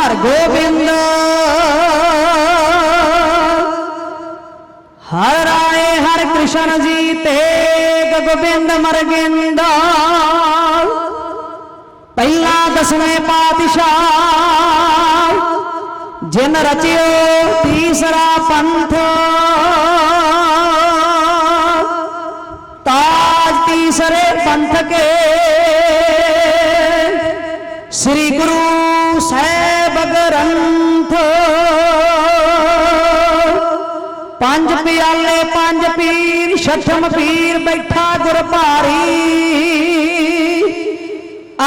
हर गोबिंद हर राय हर कृष्ण जी तेग गोबिंद मरगिंदा पहला 10वें पातशाह जिन रचियो तीसरा पंथ ताज तीसरे पंथ के श्री गुरु साहिब ग्रंथ पंज प्याले पंज पीर छठम पीर बैठा गुर भारी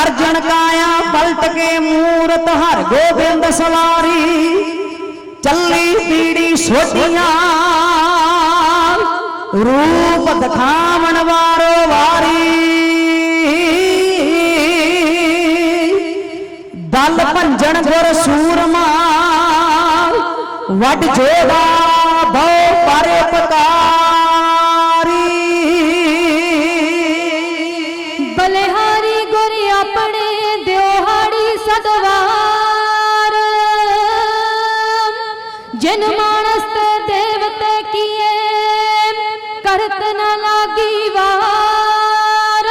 अर्जन काया पलट के मूरत हर गोबिंद सवारी चली पीड़ी सोटियां रूप दिखावन वारो वारी दल भंजन गुर सूरमा वड जोड़ा बहु परोपकारी बलिहारी गुर अपने द्योहाड़ी सदवार जिन मानस देवते किए करत न लागी वार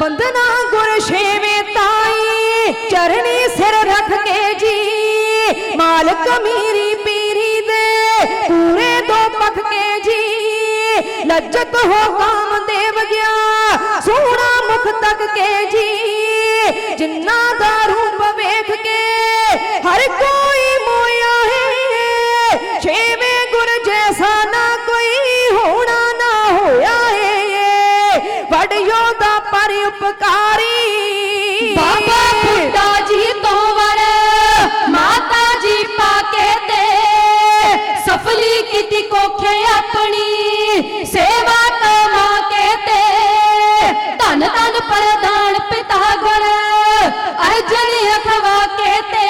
बंदना गुर छेवें ताई चरणी सिर रख के जी मालक मेरी पीरी दे पूरे 2 पख के जी लज्जत हो काम देव गया सोना मुख तक के जी जिन्ना दा रूप वेख के हर कोई मोया है छेवें गुर जैसा ना कोई होना ना होया है बड़ योदा पर उपकारी बाबा बुड्ढा जी तोवर माता जी पाके ते सफली की कोखे अपनी सेवा कमा के ते धन धन प्रधान पिता गुण अर्जन अखवा के ते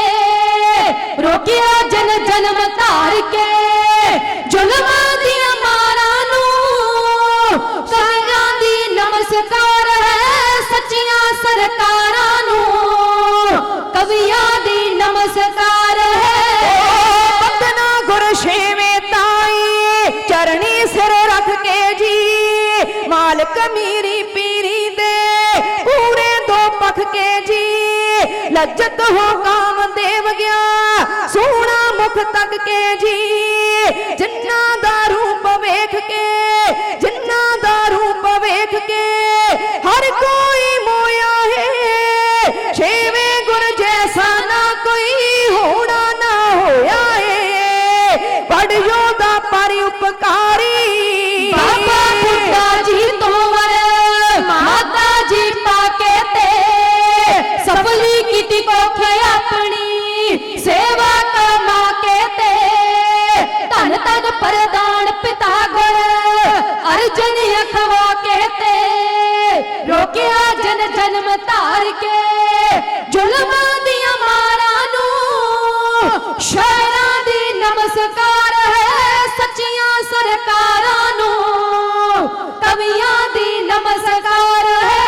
रोकिया जन जन्म तार के जुल्मा दिया मारा नू साइयां दी नमस्कार है सच्चियां सरकारां नू कवियां दी नमस्कार है बंदना गुर छेवें ताई चरणी सिर रख के जी मालक मेरी पीरी दे पूरे 2 पख के जी लज्जत हो काम देव गया सोना मुख तक के जी जिन्ना दा रूप वेख के जिन्ना दा रूप वेख के हर कोई मोया है छेवें गुर जैसा ना कोई होना ना होया है बड़ योदा पर उपकारी बाबा बुड्ढा जी तोवर माता जी पाके ते सफली की कोखे अपनी सेवा कमा के ते धन धन प्रदान पिता गुण अर्जन अखवा के ते रोकिया जन जन्म तार के जुल्मा दिया मारा नू शहरां दी नमस्कार है सच्चियां सरकारां नू कवियां दी नमस्कार है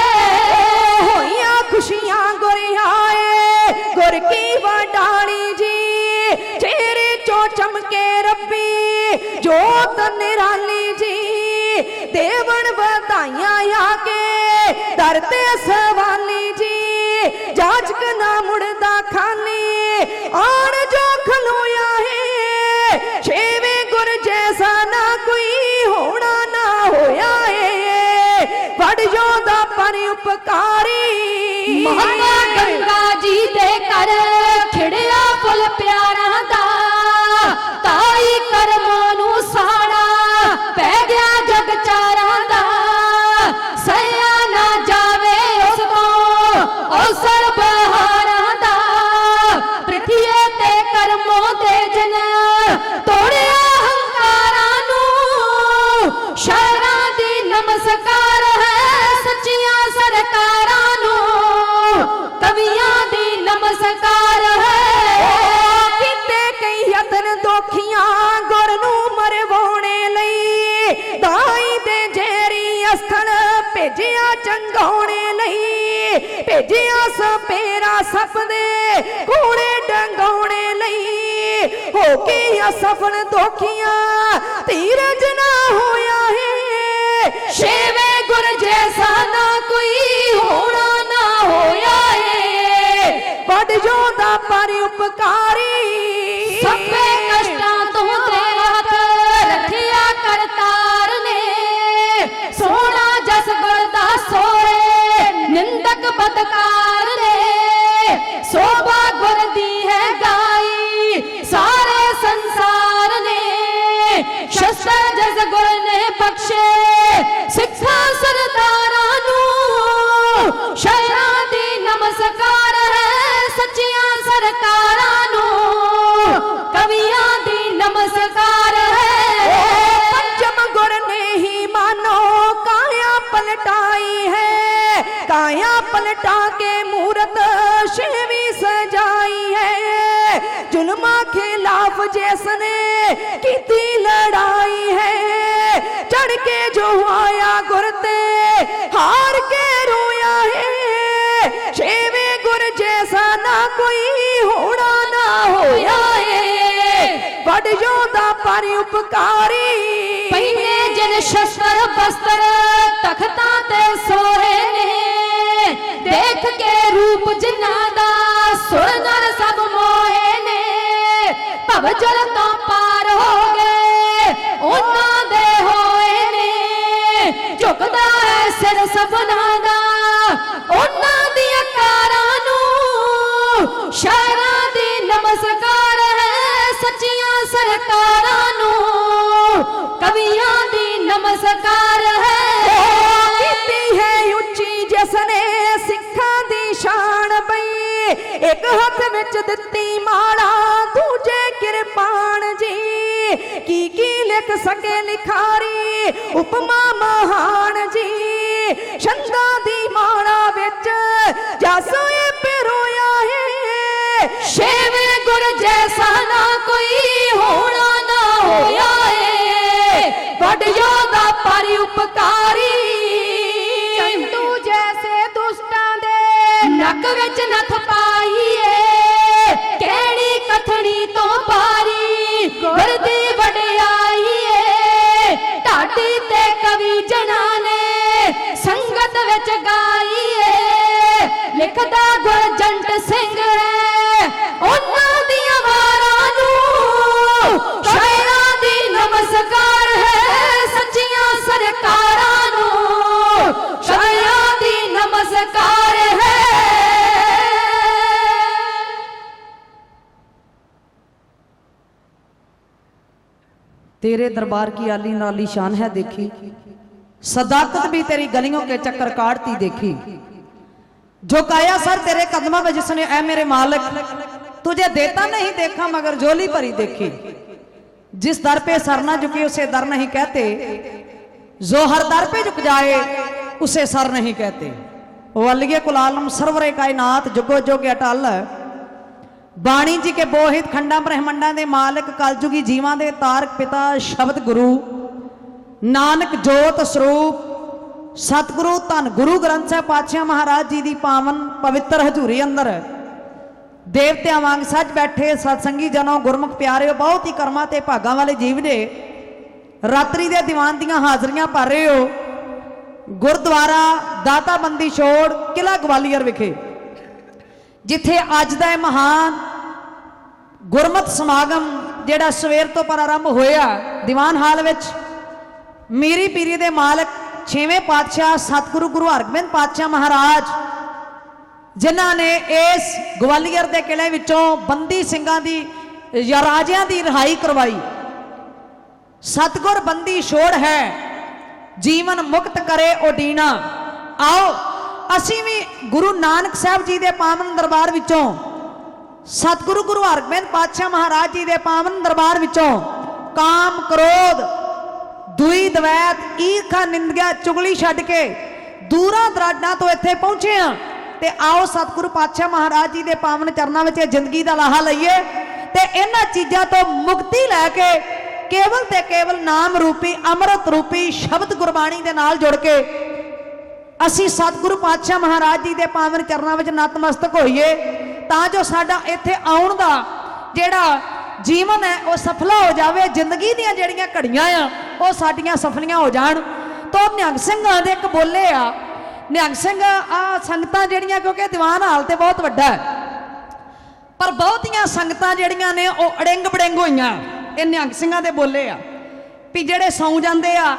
होइया खुशियां गुर आए गुर की वडाली जी चेहरे चो चमके रब्बी जोत निराली जी देवन बधाइयां आके दरते सवाली जी जाचक ना मुड़दा खाली आन जो खलोया है छेवें गुर जैसा ना कोई होना ना होया है बड़ योदा पर उपकारी महात्मा गंगा जी दे कर खिड़िया फुल प्यारा दा ताई करमां नू साड़ा पै गया जग चारा दा सया ना जावे उस तो अवसर बहारा दा पृथ्वी ते करमों दे जन तोड़िया हंकारा नू शहरां दी नमस्कार है सच्चियां सरकारां नू कवियां दी नमस्कार है किते कई यतन दोखियां गुर नू मरवाने लई दाई दे जेरी अस्थल भेजिया चंगाने लई भेजिया सपेरा सप दे कोल हो के असफल दोखियां धीरज ना होया है। छेवें गुर जैसा ना कोई होना ना होया है। बड़ योदा पर उपकारी सबे कष्टां तो तेरे हथ रखिया करतार ने। सोना जस गुर दा सोए निंदक बदकार ने। शोभा गुर दी है गाई सारे संसार ने। शस्त्र जस गुर ने बख्शे सिखा सरदारां नूं। शहरां दी नमस्कार है सच्चियां सरकारां नूं। कवियां दी नमस्कार है। पंचम गुर ने ही मानो काया पलटाई है। काया पलटा के मूरत छेवी सजाई है। जुल्मा खिलाफ जैसने की लड़ाई है। चढ़ के जो आया गुरते हार के रोया है। छेवे गुर जैसा ना कोई होना ना होया है। बड़ योदा पर उपकारी पहिने जिन शस्त्र बस्त्र तख्तां ते सोहे ने। देख के रूप जिन्हां दा सुर नर सब मोहे ने। भवजल तो पार हो गए उन्हां दे होए ने। झुकदा है सिर सबना दा उन्हां दियां कारां नूं। शहरां दी नमस्कार है सच्चियां सरकारां नूं। कवियां दी नमस्कार है। कीती है उच्ची जिसने सिखा दी शान बई। एक हथ विच दित्ती माला दूजे किरपान जी। की लिख सके लिखारी उपमा महान जी। छंदा दी माला विच जसोए पिरोया है। छेवें गुर जैसा ना कोई होना ना होया है। बड़ योदा पर उपकारी चंदू जैसे दुष्टां दे नक विच नथ पाईए। कहनी कथनी तो पारी गुर दी वडियाई है। ढाडी ते कवि जना ने संगत विच गाई है। लिखदा गुर जंट सिंह है उन्हां दियां वारां नूं। शहरां दी नमस्कार है सच्चियां सरकारां नूं। शहरां दी नमस्कार है। तेरे दरबार की आली नाली शान है देखी। सदाकत भी तेरी गलियों के चक्कर काटती देखी। जो काया सर तेरे कदमों में जिसने ऐ मेरे मालिक तुझे देता नहीं देखा मगर झोली भरी देखी। जिस दर पे सर ना झुके उसे दर नहीं कहते। जो हर दर पे झुक जाए उसे सर नहीं कहते। वलिये कुल आलम सरवरे कायनात जुगो जोग अटल बाणी जी के बोहित खंडा ब्रह्मंडा दे मालिक कलजुगी जीवां दे तारक पिता शब्द गुरु नानक जोत स्वरूप सतगुरु धन गुरु ग्रंथ साहिब पातशाह महाराज जी दी पावन पवित्र हजूरी अंदर देवतियां वांग सज बैठे सतसंगी जनों गुरमुख प्यारे बहुत ही कर्मा ते भागा वाले जीव ने रात्रि दे दीवान दियां हाजरियां भर रहे हो। गुरुद्वारा दाता बंदी छोड़ किला ग्वालियर विखे जिथे अज दा महान गुरमत समागम जिहड़ा सवेर तो प्रारंभ होया दीवान हाल विच मीरी पीरी दे मालक छेवें पातशाह सतगुरु गुरु हरगोबिंद पातशाह महाराज जिन्हां ने इस ग्वालियर के किले विचों बंदी सिंघां दी या राजियां दी रिहाई करवाई। सतगुर बंदी छोड़ है जीवन मुक्त करे ओडीना। आओ असीं भी गुरु नानक साहब जी दे पावन दरबार विचों सतगुरु गुरु हरगोबिंद पातशाह महाराज जी दे पावन दरबार विचों काम क्रोध दुई द्वैत ईर्खा निंदा चुगली छड्ड के दूरां दराडां तो इत्थे पहुंचे हां ते आओ सतगुरु पातशाह महाराज जी दे पावन चरनां विच जिंदगी दा लाहा लईए ते इन्हां चीज़ां तो मुक्ति लैके केवल ते केवल नाम रूपी अमृत रूपी शब्द गुरबाणी दे नाल जुड़ के असी सतगुरु पातशाह महाराज जी दे पावन चरनां विच नतमस्तक होईए तां जो साडा इत्थे आउण दा जिहड़ा ਜੀਵਨ ਹੈ ਉਹ ਸਫਲਾ ਹੋ ਜਾਵੇ, ਜ਼ਿੰਦਗੀ ਦੀਆਂ ਜਿਹੜੀਆਂ ਘੜੀਆਂ ਆ ਉਹ ਸਾਡੀਆਂ ਸਫਲੀਆਂ ਹੋ ਜਾਣ। ਤਾਂ ਨਿਹੰਗ ਸਿੰਘਾਂ ਦੇ ਇੱਕ ਬੋਲੇ ਆ, ਨਿਹੰਗ ਸਿੰਘ ਆ ਸੰਗਤਾਂ ਜਿਹੜੀਆਂ, ਕਿਉਂਕਿ ਦੀਵਾਨ ਹਾਲ ਤੇ ਬਹੁਤ ਵੱਡਾ ਹੈ, ਪਰ ਬਹੁਤੀਆਂ ਸੰਗਤਾਂ ਜਿਹੜੀਆਂ ਨੇ ਉਹ ਅੜਿੰਗ ਬੜਿੰਗ ਹੋਈਆਂ। ਇਹ ਨਿਹੰਗ ਸਿੰਘਾਂ ਦੇ ਬੋਲੇ ਆ ਵੀ ਜਿਹੜੇ ਸੌਂ ਜਾਂਦੇ ਆ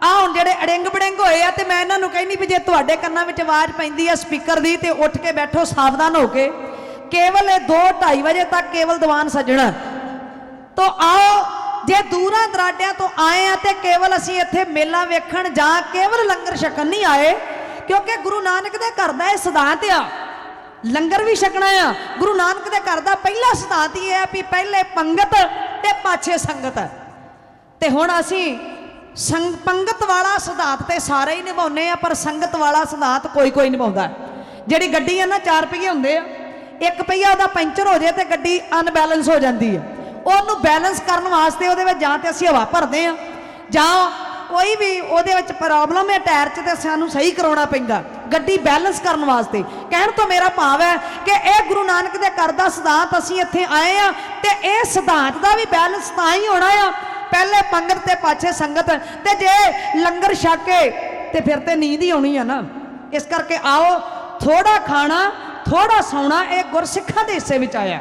ਹੁਣ ਜਿਹੜੇ ਅੜਿੰਗ ਬੜਿੰਗ ਹੋਏ ਆ, ਤੇ ਮੈਂ ਇਹਨਾਂ ਨੂੰ ਕਹਿੰਦੀ ਵੀ ਜੇ ਤੁਹਾਡੇ ਕੰਨਾਂ ਵਿੱਚ ਆਵਾਜ਼ ਪੈਂਦੀ ਆ ਸਪੀਕਰ ਦੀ ਤੇ ਉੱਠ ਕੇ ਬੈਠੋ ਸਾਵਧਾਨ ਹੋ ਕੇ। ਕੇਵਲ ਇਹ 2-2:30 ਵਜੇ ਤੱਕ ਕੇਵਲ ਦੀਵਾਨ ਸੱਜਣਾ। ਤਾਂ ਆਓ, ਜੇ ਦੂਰਾਂ ਦਰਾਡਿਆਂ ਤੋਂ ਆਏ ਆ ਤੇ ਕੇਵਲ ਅਸੀਂ ਇੱਥੇ ਮੇਲਾ ਵੇਖਣ ਜਾਂ ਕੇਵਲ ਲੰਗਰ ਛਕਣ ਨਹੀਂ ਆਏ, ਕਿਉਂਕਿ ਗੁਰੂ ਨਾਨਕ ਦੇ ਘਰ ਦਾ ਇਹ ਸਿਧਾਂਤ ਆ, ਲੰਗਰ ਵੀ ਛਕਣਾ ਆ। ਗੁਰੂ ਨਾਨਕ ਦੇ ਘਰ ਦਾ ਪਹਿਲਾ ਸਿਧਾਂਤ ਹੀ ਹੈ ਵੀ ਪਹਿਲੇ ਪੰਗਤ ਤੇ ਪਾਛੇ ਸੰਗਤ। ਤੇ ਹੁਣ ਅਸੀਂ ਪੰਗਤ ਵਾਲਾ ਸਿਧਾਂਤ ਤੇ ਸਾਰੇ ਹੀ ਨਿਭਾਉਂਦੇ ਆ, ਪਰ ਸੰਗਤ ਵਾਲਾ ਸਿਧਾਂਤ ਕੋਈ ਕੋਈ ਨਿਭਾਉਂਦਾ। ਜਿਹੜੀ ਗੱਡੀ ਆ ਨਾ 4 ਪਹੀਏ ਹੁੰਦੇ ਆ, ਇੱਕ ਪਹੀਆ ਉਹਦਾ ਪੈਂਚਰ ਹੋ ਜਾਏ ਤੇ ਗੱਡੀ ਅਨਬੈਲੈਂਸ ਹੋ ਜਾਂਦੀ ਹੈ। ਉਹਨੂੰ ਬੈਲੈਂਸ ਕਰਨ ਵਾਸਤੇ ਉਹਦੇ ਵਿੱਚ ਜਾਂ ਤੇ ਅਸੀਂ ਹਵਾ ਭਰਦੇ ਆ ਜਾਂ ਕੋਈ ਵੀ ਉਹਦੇ ਵਿੱਚ ਪ੍ਰੋਬਲਮ ਹੈ ਟਾਇਰ 'ਚ, ਤੇ ਸਾਨੂੰ ਸਹੀ ਕਰਾਉਣਾ ਪੈਂਦਾ ਗੱਡੀ ਬੈਲੈਂਸ ਕਰਨ ਵਾਸਤੇ। ਕਹਿਣ ਤੋਂ ਮੇਰਾ ਭਾਵ ਹੈ ਕਿ ਇਹ ਗੁਰੂ ਨਾਨਕ ਦੇ ਘਰ ਦਾ ਸਿਧਾਂਤ, ਅਸੀਂ ਇੱਥੇ ਆਏ ਆ ਤੇ ਇਹ ਸਿਧਾਂਤ ਦਾ ਵੀ ਬੈਲੈਂਸ ਤਾਂ ਹੀ ਹੋਣਾ ਆ, ਪਹਿਲੇ ਪੰਗਤ ਤੇ ਪਾਛੇ ਸੰਗਤ। ਤੇ ਜੇ ਲੰਗਰ ਛਕ ਕੇ ਤੇ ਫਿਰ ਤੇ ਨੀਂਦ ਹੀ ਆਉਣੀ ਆ ਨਾ। ਇਸ ਕਰਕੇ ਆਓ, ਥੋੜਾ ਖਾਣਾ ਥੋੜਾ ਸੌਣਾ ਇਹ ਗੁਰਸਿੱਖਾਂ ਦੇ ਹਿੱਸੇ ਵਿੱਚ ਆਇਆ,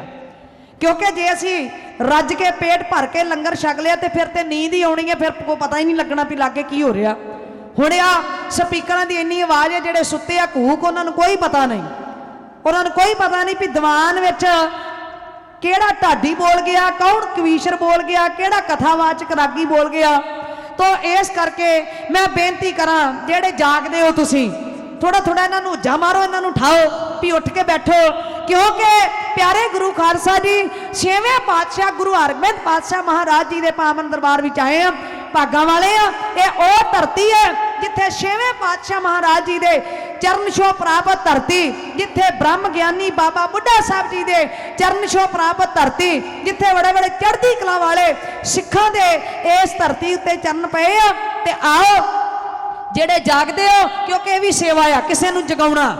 ਕਿਉਂਕਿ ਜੇ ਅਸੀਂ ਰੱਜ ਕੇ ਪੇਟ ਭਰ ਕੇ ਲੰਗਰ ਛਕ ਲਿਆ ਤੇ ਫਿਰ ਤੇ ਨੀਂਦ ਹੀ ਆਉਣੀ ਹੈ, ਫਿਰ ਕੋਈ ਪਤਾ ਹੀ ਨਹੀਂ ਲੱਗਣਾ ਵੀ ਲਾਗੇ ਕੀ ਹੋ ਰਿਹਾ। ਹੁਣ ਆ ਸਪੀਕਰਾਂ ਦੀ ਇੰਨੀ ਆਵਾਜ਼ ਹੈ, ਜਿਹੜੇ ਸੁੱਤੇ ਆ ਘੂਕ, ਉਹਨਾਂ ਨੂੰ ਕੋਈ ਪਤਾ ਨਹੀਂ, ਉਹਨਾਂ ਨੂੰ ਕੋਈ ਪਤਾ ਨਹੀਂ ਵੀ ਦੀਵਾਨ ਵਿੱਚ ਕਿਹੜਾ ਢਾਡੀ ਬੋਲ ਗਿਆ, ਕੌਣ ਕਵੀਸ਼ਰ ਬੋਲ ਗਿਆ, ਕਿਹੜਾ ਕਥਾਵਾਚਕ ਰਾਗੀ ਬੋਲ ਗਿਆ। ਤਾਂ ਇਸ ਕਰਕੇ ਮੈਂ ਬੇਨਤੀ ਕਰਾਂ, ਜਿਹੜੇ ਜਾਗਦੇ ਹੋ ਤੁਸੀਂ ਥੋੜਾ ਥੋੜਾ ਇਹਨਾਂ ਨੂੰ ਉੱਜਾ ਮਾਰੋ, ਇਹਨਾਂ ਨੂੰ ਉਠਾਓ ਵੀ ਉੱਠ ਕੇ ਬੈਠੋ, ਕਿਉਂਕਿ ਪਿਆਰੇ ਗੁਰੂ ਖਾਲਸਾ ਜੀ 6ਵੇਂ ਪਾਤਸ਼ਾਹ ਗੁਰੂ ਹਰਗੋਬਿੰਦ ਪਾਤਸ਼ਾਹ ਮਹਾਰਾਜ ਜੀ ਦੇ ਪਾਵਨ ਦਰਬਾਰ ਵਿੱਚ ਆਏ ਆ। ਭਾਗਾਂ ਵਾਲੇ ਆ, ਇਹ ਉਹ ਧਰਤੀ ਹੈ ਜਿੱਥੇ 6ਵੇਂ ਪਾਤਸ਼ਾਹ ਮਹਾਰਾਜ ਜੀ ਦੇ ਚਰਨ ਛੋਹ ਪ੍ਰਾਪਤ ਧਰਤੀ, ਜਿੱਥੇ ਬ੍ਰਹਮ ਗਿਆਨੀ ਬਾਬਾ ਬੁੱਢਾ ਸਾਹਿਬ ਜੀ ਦੇ ਚਰਨ ਛੋਹ ਪ੍ਰਾਪਤ ਧਰਤੀ, ਜਿੱਥੇ ਬੜੇ ਬੜੇ ਚੜ੍ਹਦੀ ਕਲਾ ਵਾਲੇ ਸਿੱਖਾਂ ਦੇ ਇਸ ਧਰਤੀ ਉੱਤੇ ਚਰਨ ਪਏ ਆ। ਤੇ ਆਓ ਜਿਹੜੇ ਜਾਗਦੇ ਹੋ, ਕਿਉਂਕਿ ਇਹ ਵੀ ਸੇਵਾ ਆ, ਕਿਸੇ ਨੂੰ ਜਗਾਉਣਾ,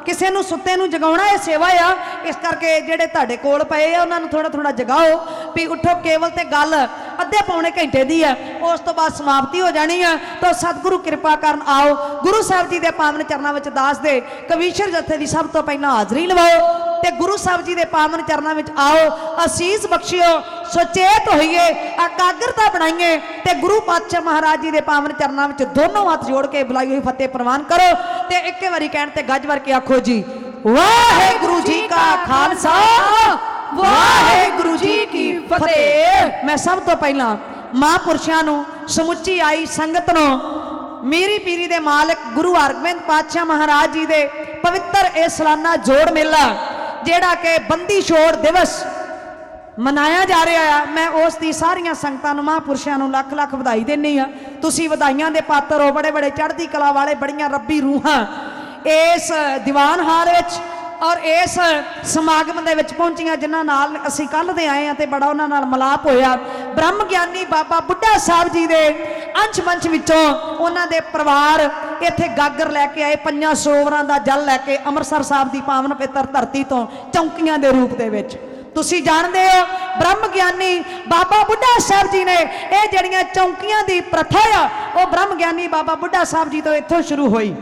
ਕਿਸੇ ਨੂੰ ਸੁੱਤੇ ਨੂੰ ਜਗਾਉਣਾ ਇਹ ਸੇਵਾ ਆ। ਇਸ ਕਰਕੇ ਜਿਹੜੇ ਤੁਹਾਡੇ ਕੋਲ ਪਏ ਆ ਉਹਨਾਂ ਨੂੰ ਥੋੜਾ ਥੋੜਾ ਜਗਾਓ ਵੀ ਉੱਠੋ। ਕੇਵਲ ਤੇ ਗੱਲ ਅੱਧੇ ਪੌਣੇ ਘੰਟੇ ਦੀ ਆ, ਉਸ ਤੋਂ ਬਾਅਦ ਸਮਾਪਤੀ ਹੋ ਜਾਣੀ ਆ। ਤਾਂ ਸਤਿਗੁਰੂ ਕਿਰਪਾ ਕਰਨ ਆਓ, ਗੁਰੂ ਸਾਹਿਬ ਜੀ ਦੇ ਪਾਵਨ ਚਰਨਾਂ ਵਿੱਚ ਦਾਸ ਦੇ ਕਵੀਸ਼ਰ ਜਥੇ ਦੀ ਸਭ ਤੋਂ ਪਹਿਲਾਂ ਹਾਜ਼ਰੀ ਲਵਾਓ ਤੇ ਗੁਰੂ ਸਾਹਿਬ ਜੀ ਦੇ ਪਾਵਨ ਚਰਨਾਂ ਵਿੱਚ ਆਓ, ਅਸੀਸ ਬਖਸ਼ਿਓ, ਸੁਚੇਤ ਹੋਈਏ, ਇਕਾਗਰਤਾ ਬਣਾਈਏ ਤੇ ਗੁਰੂ ਪਾਤਸ਼ਾਹ ਮਹਾਰਾਜ ਜੀ ਦੇ ਪਾਵਨ ਚਰਨਾਂ ਵਿੱਚ ਦੋਨੋਂ ਹੱਥ ਜੋੜ ਕੇ ਬੁਲਾਈ ਹੋਈ ਫਤਿਹ ਪ੍ਰਵਾਨ ਕਰੋ ਤੇ ਇੱਕੇ ਵਾਰੀ ਕਹਿਣ ਤੇ ਗੱਜ ਵਰ ਕੇ ਆਖੋ ਜੀ, ਵਾਹਿਗੁਰੂ ਜੀ ਕਾ ਖਾਲਸਾ, ਵਾਹਿਗੁਰੂ ਜੀ ਕੀ ਫਤਿਹ। ਮੈਂ ਸਭ ਤੋਂ ਪਹਿਲਾਂ ਮਹਾਂਪੁਰਸ਼ਾਂ ਨੂੰ, ਸਮੁੱਚੀ ਆਈ ਸੰਗਤ ਨੂੰ, ਮੀਰੀ ਪੀਰੀ ਦੇ ਮਾਲਕ ਗੁਰੂ ਹਰਗੋਬਿੰਦ ਪਾਤਸ਼ਾਹ ਮਹਾਰਾਜ ਜੀ ਦੇ ਪਵਿੱਤਰ ਇਹ ਸਾਲਾਨਾ ਜੋੜ ਮੇਲਾ ਜਿਹੜਾ ਕਿ ਬੰਦੀ ਛੋੜ ਦਿਵਸ ਮਨਾਇਆ ਜਾ ਰਿਹਾ ਆ, ਮੈਂ ਉਸ ਦੀ ਸਾਰੀਆਂ ਸੰਗਤਾਂ ਨੂੰ, ਮਹਾਂਪੁਰਸ਼ਾਂ ਨੂੰ ਲੱਖ ਲੱਖ ਵਧਾਈ ਦਿੰਨੀ ਆ। ਤੁਸੀਂ ਵਧਾਈਆਂ ਦੇ ਪਾਤਰ ਹੋ, ਬੜੇ ਬੜੇ ਚੜ੍ਹਦੀ ਕਲਾ ਵਾਲੇ, ਬੜੀਆਂ ਰੱਬੀ ਰੂਹਾਂ ਇਸ ਦੀਵਾਨ ਹਾਲ ਵਿੱਚ ਔਰ ਇਸ ਸਮਾਗਮ ਦੇ ਵਿੱਚ ਪਹੁੰਚੀਆਂ, ਜਿਨ੍ਹਾਂ ਨਾਲ ਅਸੀਂ ਕੱਲ੍ਹ ਦੇ ਆਏ ਆ ਤੇ ਬੜਾ ਉਹਨਾਂ ਨਾਲ ਮਿਲਾਪ ਹੋਇਆ। ਬ੍ਰਹਮ ਗਿਆਨੀ ਬਾਬਾ ਬੁੱਢਾ ਸਾਹਿਬ ਜੀ ਦੇ ਅੰਸ਼ ਮੰਚ ਵਿੱਚੋਂ ਉਹਨਾਂ ਦੇ ਪਰਿਵਾਰ ਇੱਥੇ ਗਾਗਰ ਲੈ ਕੇ ਆਏ, 5 ਸਰੋਵਰਾਂ ਦਾ ਜਲ ਲੈ ਕੇ ਅੰਮ੍ਰਿਤਸਰ ਸਾਹਿਬ ਦੀ ਪਾਵਨ ਪਵਿੱਤਰ ਧਰਤੀ ਤੋਂ ਚੌਂਕੀਆਂ ਦੇ ਰੂਪ ਦੇ ਵਿੱਚ। ਤੁਸੀਂ ਜਾਣਦੇ ਹੋ ਬ੍ਰਹਮ ਗਿਆਨੀ ਬਾਬਾ ਬੁੱਢਾ ਸਾਹਿਬ ਜੀ ਨੇ ਇਹ ਜਿਹੜੀਆਂ ਚੌਂਕੀਆਂ ਦੀ ਪ੍ਰਥਾ ਆ, ਉਹ ਬ੍ਰਹਮ ਗਿਆਨੀ ਬਾਬਾ ਬੁੱਢਾ ਸਾਹਿਬ ਜੀ ਤੋਂ ਇੱਥੋਂ ਸ਼ੁਰੂ ਹੋਈ।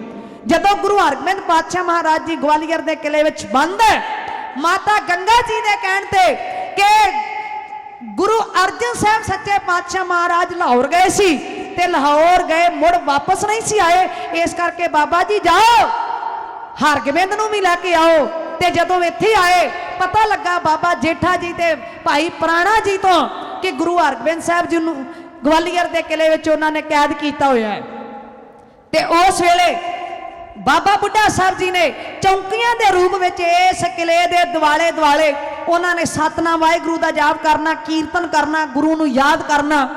ਜਦੋਂ ਗੁਰੂ ਹਰਗੋਬਿੰਦ ਪਾਤਸ਼ਾਹ ਮਹਾਰਾਜ ਜੀ ਗਵਾਲੀਅਰ ਦੇ ਕਿਲੇ ਵਿੱਚ ਬੰਦ ਹੈ, ਮਾਤਾ ਗੰਗਾ ਜੀ ਦੇ ਕਹਿਣ ਤੇ ਕਿ ਗੁਰੂ ਅਰਜਨ ਸਾਹਿਬ ਸੱਚੇ ਪਾਤਸ਼ਾਹ ਮਹਾਰਾਜ ਲਾਹੌਰ ਗਏ ਸੀ ਤੇ ਲਾਹੌਰ ਗਏ ਮੁੜ ਵਾਪਸ ਨਹੀਂ ਸੀ ਆਏ, ਇਸ ਕਰਕੇ ਬਾਬਾ ਜੀ ਜਾਓ ਹਰਗੋਬਿੰਦ ਨੂੰ ਵੀ ਲੈ ਕੇ ਆਓ। ਤੇ ਜਦੋਂ ਇੱਥੇ ਆਏ ਪਤਾ ਲੱਗਾ ਬਾਬਾ ਜੇਠਾ ਜੀ ਤੇ ਭਾਈ ਪ੍ਰਾਣਾ ਜੀ ਤੋਂ ਕਿ ਗੁਰੂ ਹਰਗੋਬਿੰਦ ਸਾਹਿਬ ਜੀ ਨੂੰ ਗਵਾਲੀਅਰ ਦੇ ਕਿਲੇ ਵਿੱਚ ਉਹਨਾਂ ਨੇ ਕੈਦ ਕੀਤਾ ਹੋਇਆ ਹੈ। ਤੇ ਉਸ ਵੇਲੇ ਬਾਬਾ ਬੁੱਢਾ ਸਾਹਿਬ ਜੀ ਨੇ ਚੌਂਕੀਆਂ ਦੇ ਰੂਪ ਵਿੱਚ ਇਸ ਕਿਲੇ ਦੇ ਦੁਆਲੇ ਦੁਆਲੇ ਉਹਨਾਂ ਨੇ ਸਤਨਾਮ ਵਾਹਿਗੁਰੂ ਦਾ ਜਾਪ ਕਰਨਾ, ਕੀਰਤਨ ਕਰਨਾ, ਗੁਰੂ ਨੂੰ ਯਾਦ ਕਰਨਾ।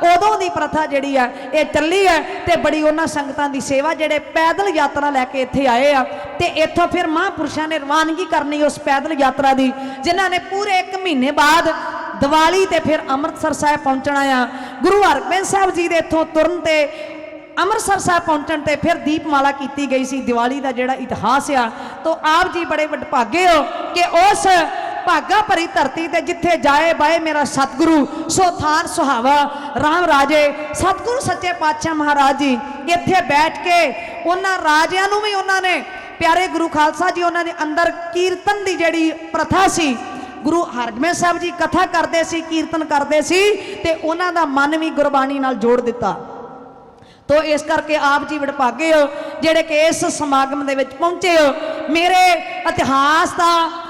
ਉਦੋਂ ਦੀ ਪ੍ਰਥਾ ਜਿਹੜੀ ਆ ਇਹ ਚੱਲੀ ਹੈ ਤੇ ਬੜੀ ਉਹਨਾਂ ਸੰਗਤਾਂ ਦੀ ਸੇਵਾ ਜਿਹੜੇ ਪੈਦਲ ਯਾਤਰਾ ਲੈ ਕੇ ਇੱਥੇ ਆਏ ਆ ਤੇ ਇੱਥੋਂ ਫਿਰ ਮਹਾਂਪੁਰਸ਼ਾਂ ਨੇ ਰਵਾਨਗੀ ਕਰਨੀ ਉਸ ਪੈਦਲ ਯਾਤਰਾ ਦੀ, ਜਿਨ੍ਹਾਂ ਨੇ ਪੂਰੇ 1 ਮਹੀਨੇ ਬਾਅਦ ਦੀਵਾਲੀ ਤੇ ਫਿਰ ਅੰਮ੍ਰਿਤਸਰ ਸਾਹਿਬ ਪਹੁੰਚਣਾ ਆ। ਗੁਰੂ ਹਰਗੋਬਿੰਦ ਸਾਹਿਬ ਜੀ ਦੇ ਇੱਥੋਂ ਤੁਰਨ ਤੇ ਅੰਮ੍ਰਿਤਸਰ ਸਾਹਿਬ ਪਹੁੰਚਣ ਤੇ ਫਿਰ ਦੀਪਮਾਲਾ ਕੀਤੀ ਗਈ ਸੀ। ਦੀਵਾਲੀ ਦਾ ਜਿਹੜਾ ਇਤਿਹਾਸ ਆ, ਤਾਂ ਆਪ ਜੀ ਬੜੇ ਵਡਭਾਗੇ ਹੋ ਕਿ ਉਸ ਭਾਗਾ ਭਰੀ ਧਰਤੀ ਤੇ ਜਿੱਥੇ ਜਾਏ ਬਾਏ ਮੇਰਾ ਸਤਿਗੁਰੂ ਸੋ ਥਾਨ ਸੁਹਾਵਾ ਰਾਮ ਰਾਜੇ। ਸਤਿਗੁਰੂ ਸੱਚੇ ਪਾਤਸ਼ਾਹ ਮਹਾਰਾਜ ਜੀ ਇੱਥੇ ਬੈਠ ਕੇ ਉਹਨਾਂ ਰਾਜਿਆਂ ਨੂੰ ਵੀ ਉਹਨਾਂ ਨੇ ਪਿਆਰੇ ਗੁਰੂ ਖਾਲਸਾ ਜੀ ਉਹਨਾਂ ਦੇ ਅੰਦਰ ਕੀਰਤਨ ਦੀ ਜਿਹੜੀ ਪ੍ਰਥਾ ਸੀ, ਗੁਰੂ ਹਰਗੋਬਿੰਦ ਸਾਹਿਬ ਜੀ ਕਥਾ ਕਰਦੇ ਸੀ, ਕੀਰਤਨ ਕਰਦੇ ਸੀ ਤੇ ਉਹਨਾਂ ਦਾ ਮਨ ਵੀ ਗੁਰਬਾਣੀ ਨਾਲ ਜੋੜ ਦਿੱਤਾ। ਤੋ ਇਸ ਕਰਕੇ ਆਪ ਜੀ ਵਡਭਾਗੇ ਹੋ ਜਿਹੜੇ ਕਿ ਇਸ ਸਮਾਗਮ ਦੇ ਵਿੱਚ ਪਹੁੰਚੇ ਹੋ। ਮੇਰੇ ਇਤਿਹਾਸ ਦਾ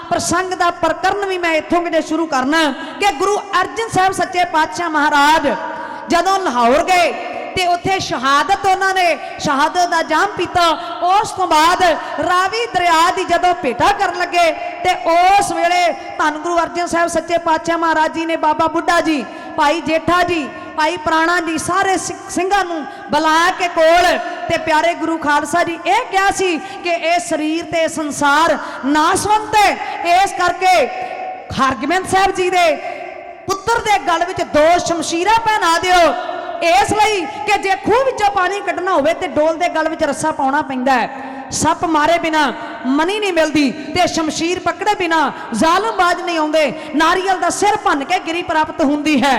ਪ੍ਰਸੰਗ ਦਾ ਪ੍ਰਕਰਨ ਵੀ ਮੈਂ ਇੱਥੋਂ ਕਿਤੇ ਸ਼ੁਰੂ ਕਰਨਾ ਕਿ ਗੁਰੂ ਅਰਜਨ ਸਾਹਿਬ ਸੱਚੇ ਪਾਤਸ਼ਾਹ ਮਹਾਰਾਜ ਜਦੋਂ ਲਾਹੌਰ ਗਏ ਤੇ ਉੱਥੇ ਸ਼ਹਾਦਤ ਉਹਨਾਂ ਨੇ ਸ਼ਹਾਦਤ ਦਾ ਜਾਮ ਪੀਤਾ। ਉਸ ਤੋਂ ਬਾਅਦ ਰਾਵੀ ਦਰਿਆ ਦੀ ਜਦੋਂ ਭੇਟਾ ਕਰਨ ਲੱਗੇ ਤੇ ਉਸ ਵੇਲੇ ਧੰਨ ਗੁਰੂ ਅਰਜਨ ਸਾਹਿਬ ਸੱਚੇ ਪਾਤਸ਼ਾਹ ਮਹਾਰਾਜ ਜੀ ਨੇ ਬਾਬਾ ਬੁੱਢਾ ਜੀ, ਭਾਈ ਜੇਠਾ ਜੀ, ਭਾਈ ਪ੍ਰਾਣਾ ਜੀ ਸਾਰੇ ਸਿੰਘਾਂ ਨੂੰ ਬੁਲਾ ਕੇ ਕੋਲ ਤੇ ਪਿਆਰੇ ਗੁਰੂ ਖਾਲਸਾ ਜੀ ਇਹ ਕਿਹਾ ਸੀ ਕਿ ਇਹ ਸਰੀਰ ਤੇ ਸੰਸਾਰ ਨਾਸਵੰਤ ਹੈ। ਇਸ ਕਰਕੇ ਹਰਗੋਬਿੰਦ ਸਾਹਿਬ ਜੀ ਦੇ ਪੁੱਤਰ ਦੇ ਗਲ ਵਿੱਚ 2 ਸ਼ਮਸ਼ੀਰਾਂ ਪਹਿਨਾ ਦਿਓ, ਇਸ ਲਈ ਕਿ ਜੇ ਖੂਹ ਵਿੱਚੋਂ ਪਾਣੀ ਕੱਢਣਾ ਹੋਵੇ ਤੇ ਡੋਲ ਦੇ ਗਲ ਵਿੱਚ ਰੱਸਾ ਪਾਉਣਾ ਪੈਂਦਾ ਹੈ। ਸੱਪ ਮਾਰੇ ਬਿਨਾ ਮਨੀ ਨਹੀਂ ਮਿਲਦੀ ਤੇ ਸ਼ਮਸ਼ੀਰ ਪਕੜੇ ਬਿਨਾ ਜ਼ਾਲਮਬਾਜ਼ ਨਹੀਂ ਆਉਂਦੇ। ਨਾਰੀਅਲ ਦਾ ਸਿਰ ਭੰਨ ਕੇ ਗਿਰੀ ਪ੍ਰਾਪਤ ਹੁੰਦੀ ਹੈ।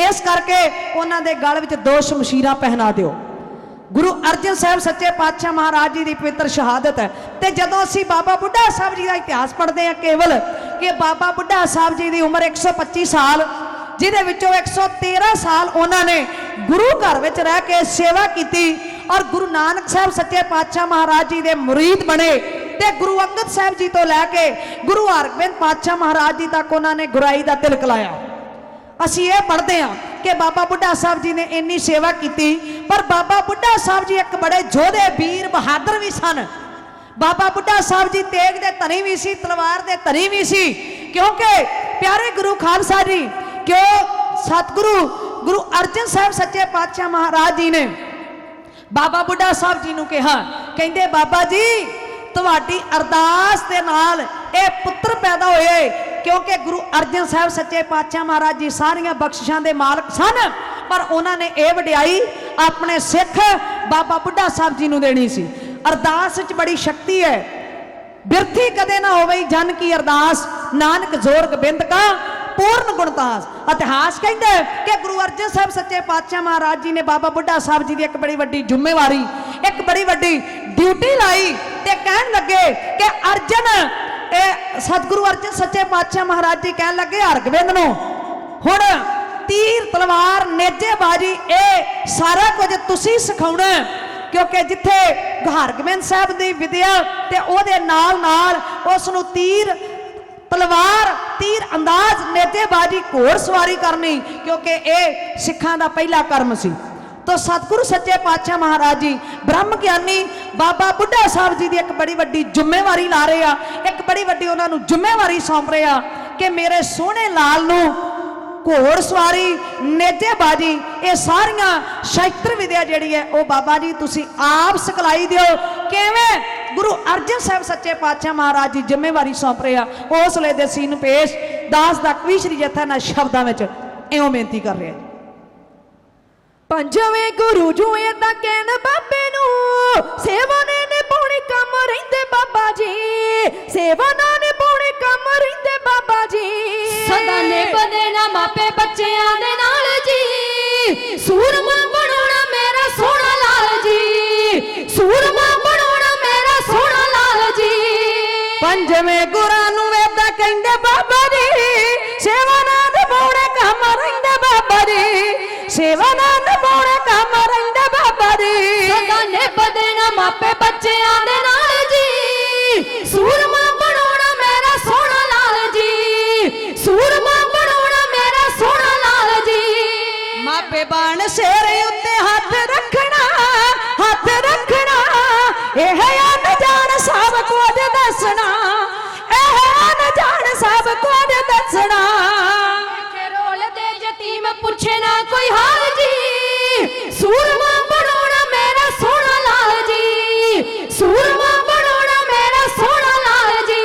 ਇਸ ਕਰਕੇ ਉਹਨਾਂ ਦੇ ਗਲ ਵਿੱਚ 2 ਸ਼ਮਸ਼ੀਰਾਂ ਪਹਿਨਾ ਦਿਓ। ਗੁਰੂ ਅਰਜਨ ਸਾਹਿਬ ਸੱਚੇ ਪਾਤਸ਼ਾਹ ਮਹਾਰਾਜ ਜੀ ਦੀ ਪਵਿੱਤਰ ਸ਼ਹਾਦਤ ਹੈ। ਤੇ ਜਦੋਂ ਅਸੀਂ ਬਾਬਾ ਬੁੱਢਾ ਸਾਹਿਬ ਜੀ ਦਾ ਇਤਿਹਾਸ ਪੜ੍ਹਦੇ ਹਾਂ ਕੇਵਲ ਕਿ ਬਾਬਾ ਬੁੱਢਾ ਸਾਹਿਬ ਜੀ ਦੀ ਉਮਰ 125 ਸਾਲ, ਜਿਹਦੇ ਵਿੱਚੋਂ 113 ਸਾਲ ਉਹਨਾਂ ਨੇ ਗੁਰੂ ਘਰ ਵਿੱਚ ਰਹਿ ਕੇ ਸੇਵਾ ਕੀਤੀ ਔਰ ਗੁਰੂ ਨਾਨਕ ਸਾਹਿਬ ਸੱਚੇ ਪਾਤਸ਼ਾਹ ਮਹਾਰਾਜ ਜੀ ਦੇ ਮੁਰੀਦ ਬਣੇ ਤੇ ਗੁਰੂ ਅੰਗਦ ਸਾਹਿਬ ਜੀ ਤੋਂ ਲੈ ਕੇ ਗੁਰੂ ਹਰਗੋਬਿੰਦ ਪਾਤਸ਼ਾਹ ਮਹਾਰਾਜ ਜੀ ਤੱਕ ਉਹਨਾਂ ਨੇ ਗੁਰਾਈ ਦਾ ਤਿਲਕ ਲਾਇਆ। ਅਸੀਂ ਇਹ ਪੜ੍ਹਦੇ ਹਾਂ ਕਿ ਬਾਬਾ ਬੁੱਢਾ ਸਾਹਿਬ ਜੀ ਨੇ ਇੰਨੀ ਸੇਵਾ ਕੀਤੀ, ਪਰ ਬਾਬਾ ਬੁੱਢਾ ਸਾਹਿਬ ਜੀ ਇੱਕ ਬੜੇ ਯੋਧੇ ਵੀਰ ਬਹਾਦਰ ਵੀ ਸਨ। ਬਾਬਾ ਬੁੱਢਾ ਸਾਹਿਬ ਜੀ ਤੇਗ ਦੇ ਧਨੀ ਵੀ ਸੀ, ਤਲਵਾਰ ਦੇ ਧਨੀ ਵੀ ਸੀ, ਕਿਉਂਕਿ ਪਿਆਰੇ ਗੁਰੂ ਖਾਲਸਾ ਜੀ ਕਿਉਂ ਸਤਿਗੁਰੂ ਗੁਰੂ ਅਰਜਨ ਸਾਹਿਬ ਸੱਚੇ ਪਾਤਸ਼ਾਹ ਮਹਾਰਾਜ ਜੀ ਨੇ ਬਾਬਾ ਬੁੱਢਾ ਸਾਹਿਬ ਜੀ ਨੂੰ ਕਿਹਾ, ਕਹਿੰਦੇ ਬਾਬਾ ਜੀ ਤੁਹਾਡੀ ਅਰਦਾਸ ਦੇ ਨਾਲ ਇਹ ਪੁੱਤਰ ਪੈਦਾ ਹੋਏ, ਕਿਉਂਕਿ ਗੁਰੂ ਅਰਜਨ ਸਾਹਿਬ ਸੱਚੇ ਪਾਤਸ਼ਾਹ ਮਹਾਰਾਜ ਜੀ ਸਾਰੀਆਂ ਬਖਸ਼ਿਸ਼ਾਂ ਦੇ ਮਾਲਕ ਸਨ, ਪਰ ਉਹਨਾਂ ਨੇ ਇਹ ਵਡਿਆਈ ਆਪਣੇ ਸਿੱਖ ਬਾਬਾ ਬੁੱਢਾ ਸਾਹਿਬ ਜੀ ਨੂੰ ਦੇਣੀ ਸੀ। ਅਰਦਾਸ ਵਿੱਚ ਬੜੀ ਸ਼ਕਤੀ ਹੈ, ਬਿਰਥੀ ਕਦੇ ਨਾ ਹੋਵੇ ਜਨ ਕੀ ਅਰਦਾਸ, ਨਾਨਕ ਜ਼ੋਰ ਗੋਬਿੰਦ ਕਾ ਪੂਰਨ ਗੁਣਤਾਸ। ਇਤਿਹਾਸ ਕਹਿੰਦਾ ਕਿ ਗੁਰੂ ਅਰਜਨ ਸਾਹਿਬ ਸੱਚੇ ਪਾਤਸ਼ਾਹ ਮਹਾਰਾਜ ਜੀ ਨੇ ਬਾਬਾ ਬੁੱਢਾ ਸਾਹਿਬ ਜੀ ਦੀ ਇੱਕ ਬੜੀ ਵੱਡੀ ਜ਼ਿੰਮੇਵਾਰੀ, ਇੱਕ ਬੜੀ ਵੱਡੀ ਡਿਊਟੀ ਲਾਈ ਤੇ ਕਹਿਣ ਲੱਗੇ ਕਿ ਅਰਜਨ, ਇਹ ਸਤਿਗੁਰੂ ਅਰਜਨ ਸੱਚੇ ਪਾਤਸ਼ਾਹ ਮਹਾਰਾਜ ਜੀ ਕਹਿਣ ਲੱਗੇ ਹਰਗੋਬਿੰਦ ਨੂੰ, ਹੁਣ ਤੀਰ ਤਲਵਾਰ ਨੇਜੇਬਾਜ਼ੀ ਇਹ ਸਾਰਾ ਕੁਝ ਤੁਸੀਂ ਸਿਖਾਉਣਾ, ਕਿਉਂਕਿ ਜਿੱਥੇ ਹਰਗੋਬਿੰਦ ਸਾਹਿਬ ਦੀ ਵਿਦਿਆ ਤੇ ਉਹਦੇ ਨਾਲ ਨਾਲ ਉਸ ਨੂੰ ਤੀਰ ਤਲਵਾਰ ਤੀਰ ਅੰਦਾਜ਼ ਨੇਜੇਬਾਜ਼ੀ ਘੋੜ ਸਵਾਰੀ ਕਰਨੀ, ਕਿਉਂਕਿ ਇਹ ਸਿੱਖਾਂ ਦਾ ਪਹਿਲਾ ਕਰਮ ਸੀ। तो सतगुरु सच्चे पातशाह महाराज जी ब्रह्म ज्ञानी बाबा बुढ़ा साहब जी की एक बड़ी वड्डी जिम्मेवारी ला रहे हैं, एक बड़ी वड्डी उन्होंने जिम्मेवारी सौंप रहे हैं कि मेरे सोहने लाल नूं घोड़ सवारी नेजेबाजी ये सारियां शास्त्र विद्या जिहड़ी है वो बाबा जी तुसी आप सिखलाई दिओ। किवें गुरु अर्जन साहब सच्चे पातशाह महाराज जी जिम्मेवारी सौंप रहे हैं। उस वे दे सीन पेश दास दा कवीश्री जथा ना शब्दां विच इउं बेनती कर रहे हैं। पंजवें गुरु जो इदा कहन बाबे नू सेवा ने निभाउणे काम रहिंदे बाबा जी, सेवा ना निभाउणे काम रहिंदे बाबा जी। सदा ने बने ना मापे बच्चियां दे नाल जी, सूरमा बनाउणा मेरा सोहना लाल जी, सूरमा बनाउणा मेरा सोहना लाल जी। पंजवें गुरां नू इदा कहंदे बाबा जी सेवा ना निभाउणे काम रहिंदे बाबा जी, सेवा ना निभाउणे काम रहिंदे बाबा जी। सदा ने बने ना मापे बच्चियां दे नाल जी, सूरमा बनाउणा मेरा सोहना लाल जी, सूरमा बनाउणा मेरा सोहना लाल जी। मापे बाण शेरे उत्ते हाथ रखना, हाथ रखना एह अनजान सब कुछ दसना, एह अनजान सब कुछ दसना। रोल दे यतीम पूछे ना कोई हाल जी, सूरमा बनाउणा मेरा सोहना लाल जी, सूरमा बनाउणा मेरा सोहना लाल जी।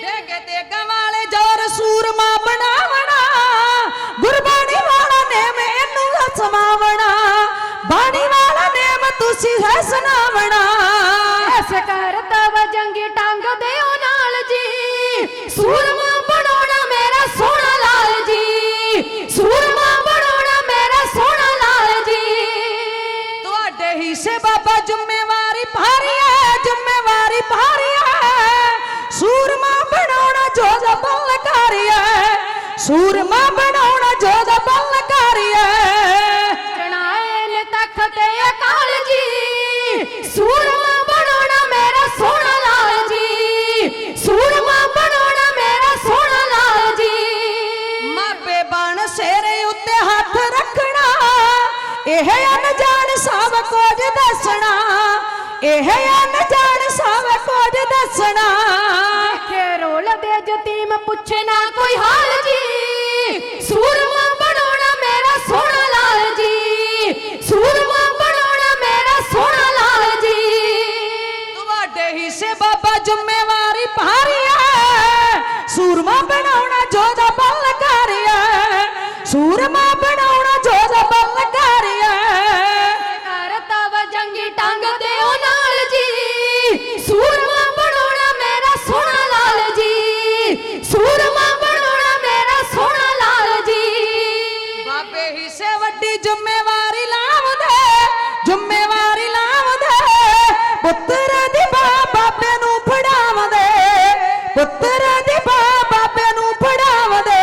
देगे देगा वाले जोर सूरमा बनावना, गुरबाणी वाला नेम इनू समावना, बाणी वाला नेम तुसी है सुनावना। ऐसे करता व जंगी टांग दे ओ नाल जी, ਸੂਰਮਾ ਬਣਾਉਣਾ ਮੇਰਾ ਸੋਹਣਾ ਲਾਲ ਜੀ ਸੂਰਮਾ ਬਣਾਉਣਾ ਮੇਰਾ ਸੋਹਣਾ ਲਾਲ ਜੀ ਤੁਹਾਡੇ ਹਿੱਸੇ ਬਾਬਾ ਜ਼ਿੰਮੇਵਾਰੀ ਭਾਰੀ ਹੈ ਜ਼ਿੰਮੇਵਾਰੀ ਭਾਰੀ ਹੈ ਸੂਰਮਾ ਬਣਾਉਣਾ ਜੋ ਦਾ ਬਲਕਾਰੀ ਹੈ ਸੂਰਮਾ ਬਣਾਉਣਾ ਜੋ ਦਾ ਬਲਕਾਰੀ ਹੈ ਚੜਾਏ ਨੇ ਤਖਤ ਅਕਾਲ ਜੀ ਸੂਰਮਾ ਬਣਾਉਣਾ ਮੇਰਾ ਸੋਹਣਾ ਲਾਲ ਜੀ ਸੂਰਮਾ ਬਣਾਉਣਾ ਮੇਰਾ ਸੋਹਣਾ ਲਾਲ ਜੀ ਮਾਪੇ ਬਣ ਸਿਰੇ ਉੱਤੇ ਹੱਥ ਰੱਖਣਾ ਇਹ ਅਣਜਾਣ ਸਭ ਕੁਝ ਦੱਸਣਾ ਇਹ ਅਣਜਾਣ ਸਭ ਕੁਝ ਦੱਸਣਾ ਦੇਖੇ ਰੋਲ ਦੇ ਜਤੀਮ ਪੁੱਛੇ ਨਾ ਕੋਈ ਹਾਲ ਜੀ ਸੂਰਮਾ ਬਣਾਉਣਾ ਮੇਰਾ ਸੋਹਣਾ ਲਾਲ ਜੀ ਸੂਰਮਾ ਬਣਾਉਣਾ ਮੇਰਾ ਸੋਹਣਾ ਲਾਲ ਜੀ ਤੁਹਾਡੇ ਹਿੱਸੇ ਬਾਬਾ ਜ਼ਿੰਮੇਵਾਰੀ ਭਾਰੀ ਹੈ ਸੂਰਮਾ ਬਣਾਉਣਾ ਜੋ ਦਾ ਬਲਕਾਰੀ ਹੈ ਸੂਰਮਾ ਬਣਾਉਣਾ ਜੋ ਦਾ ਬਲਕਾਰੀ ਹੈ ਕਰਤਾ ਵਾ ਜੰਗੀ ਟੰਗ ਦਿਓ ਨਾਲ ਜੀ ਸੂਰਮਾ ਬਣਾਉਣਾ ਮੇਰਾ ਸੋਹਣਾ ਲਾਲ ਜੀ ਸੂਰਮਾ ਬਣਾਉਣਾ ਮੇਰਾ ਸੋਹਣਾ ਲਾਲ ਜੀ ਬਾਬੇ ਹਿੱਸੇ ਵੱਡੀ ਜ਼ਿੰਮੇਵਾਰੀ ਲਾਵਦੇ ਜ਼ਿੰਮੇਵਾਰੀ ਲਾਵਦੇ ਪੁੱਤਰ ਦੀ ਬਾਬੇ ਨੂੰ ਫੜਾਵਦੇ ਪੁੱਤਰ ਦੀ ਬਾਬੇ ਨੂੰ ਫੜਾਵਦੇ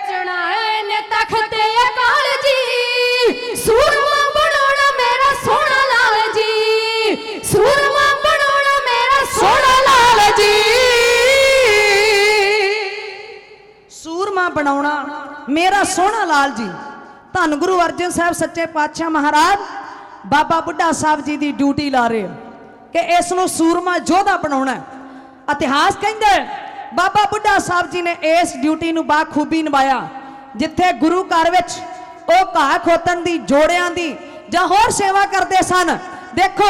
ਚੜਾਏ ਨੇ ਤਖਤ ਅਕਾਲ ਜੀ ਸੂਰਮਾ ਬਣਾਉਣਾ ਮੇਰਾ ਸੋਹਣਾ ਲਾਲ ਜੀ ਸੂਰਮਾ ਬਣਾਉਣਾ ਮੇਰਾ ਸੋਹਣਾ ਲਾਲ ਜੀ ਸੂਰਮਾ ਬਣਾਉਣਾ ਮੇਰਾ ਸੋਹਣਾ ਲਾਲ ਜੀ ਧੰਨ ਗੁਰੂ ਅਰਜਨ ਸਾਹਿਬ ਸੱਚੇ ਪਾਤਸ਼ਾਹ ਮਹਾਰਾਜ ਬਾਬਾ ਬੁੱਢਾ ਸਾਹਿਬ ਜੀ ਦੀ ਡਿਊਟੀ ਲਾ ਰਹੇ ਕਿ ਇਸ ਨੂੰ ਸੂਰਮਾ ਯੋਧਾ ਬਣਾਉਣਾ ਇਤਿਹਾਸ ਕਹਿੰਦਾ ਬਾਬਾ ਬੁੱਢਾ ਸਾਹਿਬ ਜੀ ਨੇ ਇਸ ਡਿਊਟੀ ਨੂੰ ਬਾਖੂਬੀ ਨਿਭਾਇਆ ਜਿੱਥੇ ਗੁਰੂ ਘਰ ਵਿੱਚ ਉਹ ਘਾਹ ਖੋਤਣ ਦੀ ਜੋੜਿਆਂ ਦੀ ਜਾਂ ਹੋਰ ਸੇਵਾ ਕਰਦੇ ਸਨ ਦੇਖੋ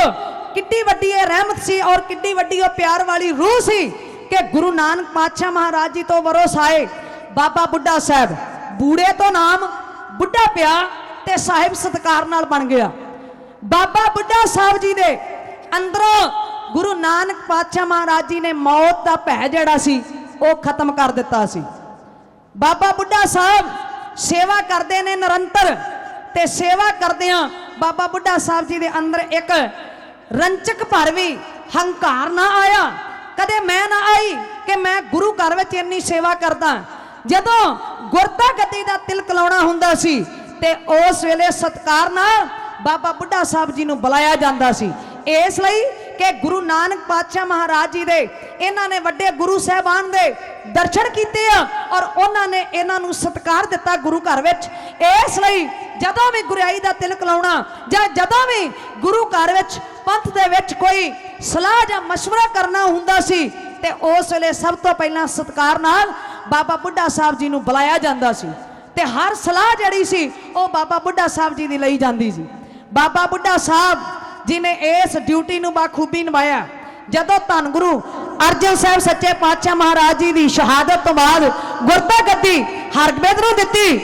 ਕਿੱਡੀ ਵੱਡੀ ਇਹ ਰਹਿਮਤ ਸੀ ਔਰ ਕਿੱਡੀ ਵੱਡੀ ਉਹ ਪਿਆਰ ਵਾਲੀ ਰੂਹ ਸੀ ਕਿ ਗੁਰੂ ਨਾਨਕ ਪਾਤਸ਼ਾਹ ਮਹਾਰਾਜ ਜੀ ਤੋਂ ਵਰੋਸ ਆਏ ਬਾਬਾ ਬੁੱਢਾ ਸਾਹਿਬ ਬੂੜੇ ਤੋਂ ਨਾਮ ਬੁੱਢਾ ਪਿਆ ਤੇ ਸਾਹਿਬ ਸਤਕਾਰ ਨਾਲ ਬਣ ਗਿਆ ਬਾਬਾ ਬੁੱਢਾ ਸਾਹਿਬ ਜੀ ਦੇ ਅੰਦਰੋਂ ਗੁਰੂ ਨਾਨਕ ਪਾਤਸ਼ਾਹ ਮਹਾਰਾਜ ਜੀ ਨੇ ਮੌਤ ਦਾ ਭੈ ਜਿਹੜਾ ਸੀ ਉਹ ਖਤਮ ਕਰ ਦਿੱਤਾ ਸੀ ਬਾਬਾ ਬੁੱਢਾ ਸਾਹਿਬ ਸੇਵਾ ਕਰਦੇ ਨੇ ਨਿਰੰਤਰ ਤੇ ਸੇਵਾ ਕਰਦਿਆਂ ਬਾਬਾ ਬੁੱਢਾ ਸਾਹਿਬ ਜੀ ਦੇ ਅੰਦਰ ਇੱਕ ਰੰਚਕ ਭਰ ਵੀ ਹੰਕਾਰ ਨਾ ਆਇਆ ਕਦੇ ਮੈਂ ਨਾ ਆਈ ਕਿ ਮੈਂ ਗੁਰੂ ਘਰ ਵਿੱਚ ਇੰਨੀ ਸੇਵਾ ਕਰਦਾ ਜਦੋਂ ਗੁਰਤਾ ਗਤੀ ਦਾ ਤਿਲਕ ਲਾਉਣਾ ਹੁੰਦਾ ਸੀ ਤੇ ਉਸ ਵੇਲੇ ਸਤਕਾਰ ਨਾਲ ਬਾਬਾ ਬੁੱਢਾ ਸਾਹਿਬ ਜੀ ਨੂੰ ਬੁਲਾਇਆ ਜਾਂਦਾ ਸੀ ਇਸ ਲਈ ਕਿ ਗੁਰੂ ਨਾਨਕ ਪਾਤਸ਼ਾਹ ਮਹਾਰਾਜ ਜੀ ਦੇ ਇਹਨਾਂ ਨੇ ਵੱਡੇ ਗੁਰੂ ਸਾਹਿਬਾਨ ਦੇ ਦਰਸ਼ਨ ਕੀਤੇ ਆ ਔਰ ਉਹਨਾਂ ਨੇ ਇਹਨਾਂ ਨੂੰ ਸਤਕਾਰ ਦਿੱਤਾ ਗੁਰੂ ਘਰ ਵਿੱਚ ਇਸ ਲਈ ਜਦੋਂ ਵੀ ਗੁਰਿਆਈ ਦਾ ਤਿਲਕ ਲਾਉਣਾ ਜਾਂ ਜਦੋਂ ਵੀ ਗੁਰੂ ਘਰ ਵਿੱਚ ਪੰਥ ਦੇ ਵਿੱਚ ਕੋਈ ਸਲਾਹ ਜਾਂ ਮਸ਼ਵਰਾ ਕਰਨਾ ਹੁੰਦਾ ਸੀ ਤੇ ਉਸ ਵੇਲੇ ਸਭ ਤੋਂ ਪਹਿਲਾਂ ਸਤਕਾਰ ਨਾਲ ਬਾਬਾ ਬੁੱਢਾ ਸਾਹਿਬ ਜੀ ਨੂੰ ਬੁਲਾਇਆ ਜਾਂਦਾ ਸੀ ਤੇ ਹਰ ਸਲਾਹ ਜਿਹੜੀ ਸੀ ਉਹ ਬਾਬਾ ਬੁੱਢਾ ਸਾਹਿਬ ਜੀ ਦੀ ਲਈ ਜਾਂਦੀ ਸੀ ਬਾਬਾ ਬੁੱਢਾ ਸਾਹਿਬ ਜੀ ਨੇ ਇਸ ਡਿਊਟੀ ਨੂੰ ਬਾਖੂਬੀ ਨਿਭਾਇਆ ਜਦੋਂ ਧੰਨ ਗੁਰੂ ਅਰਜਨ ਸਾਹਿਬ ਸੱਚੇ ਪਾਤਸ਼ਾਹ ਮਹਾਰਾਜ ਜੀ ਦੀ ਸ਼ਹਾਦਤ ਤੋਂ ਬਾਅਦ ਗੁਰਤਾ ਗੱਦੀ ਹਰਗੋਬਿੰਦ ਨੂੰ ਦਿੱਤੀ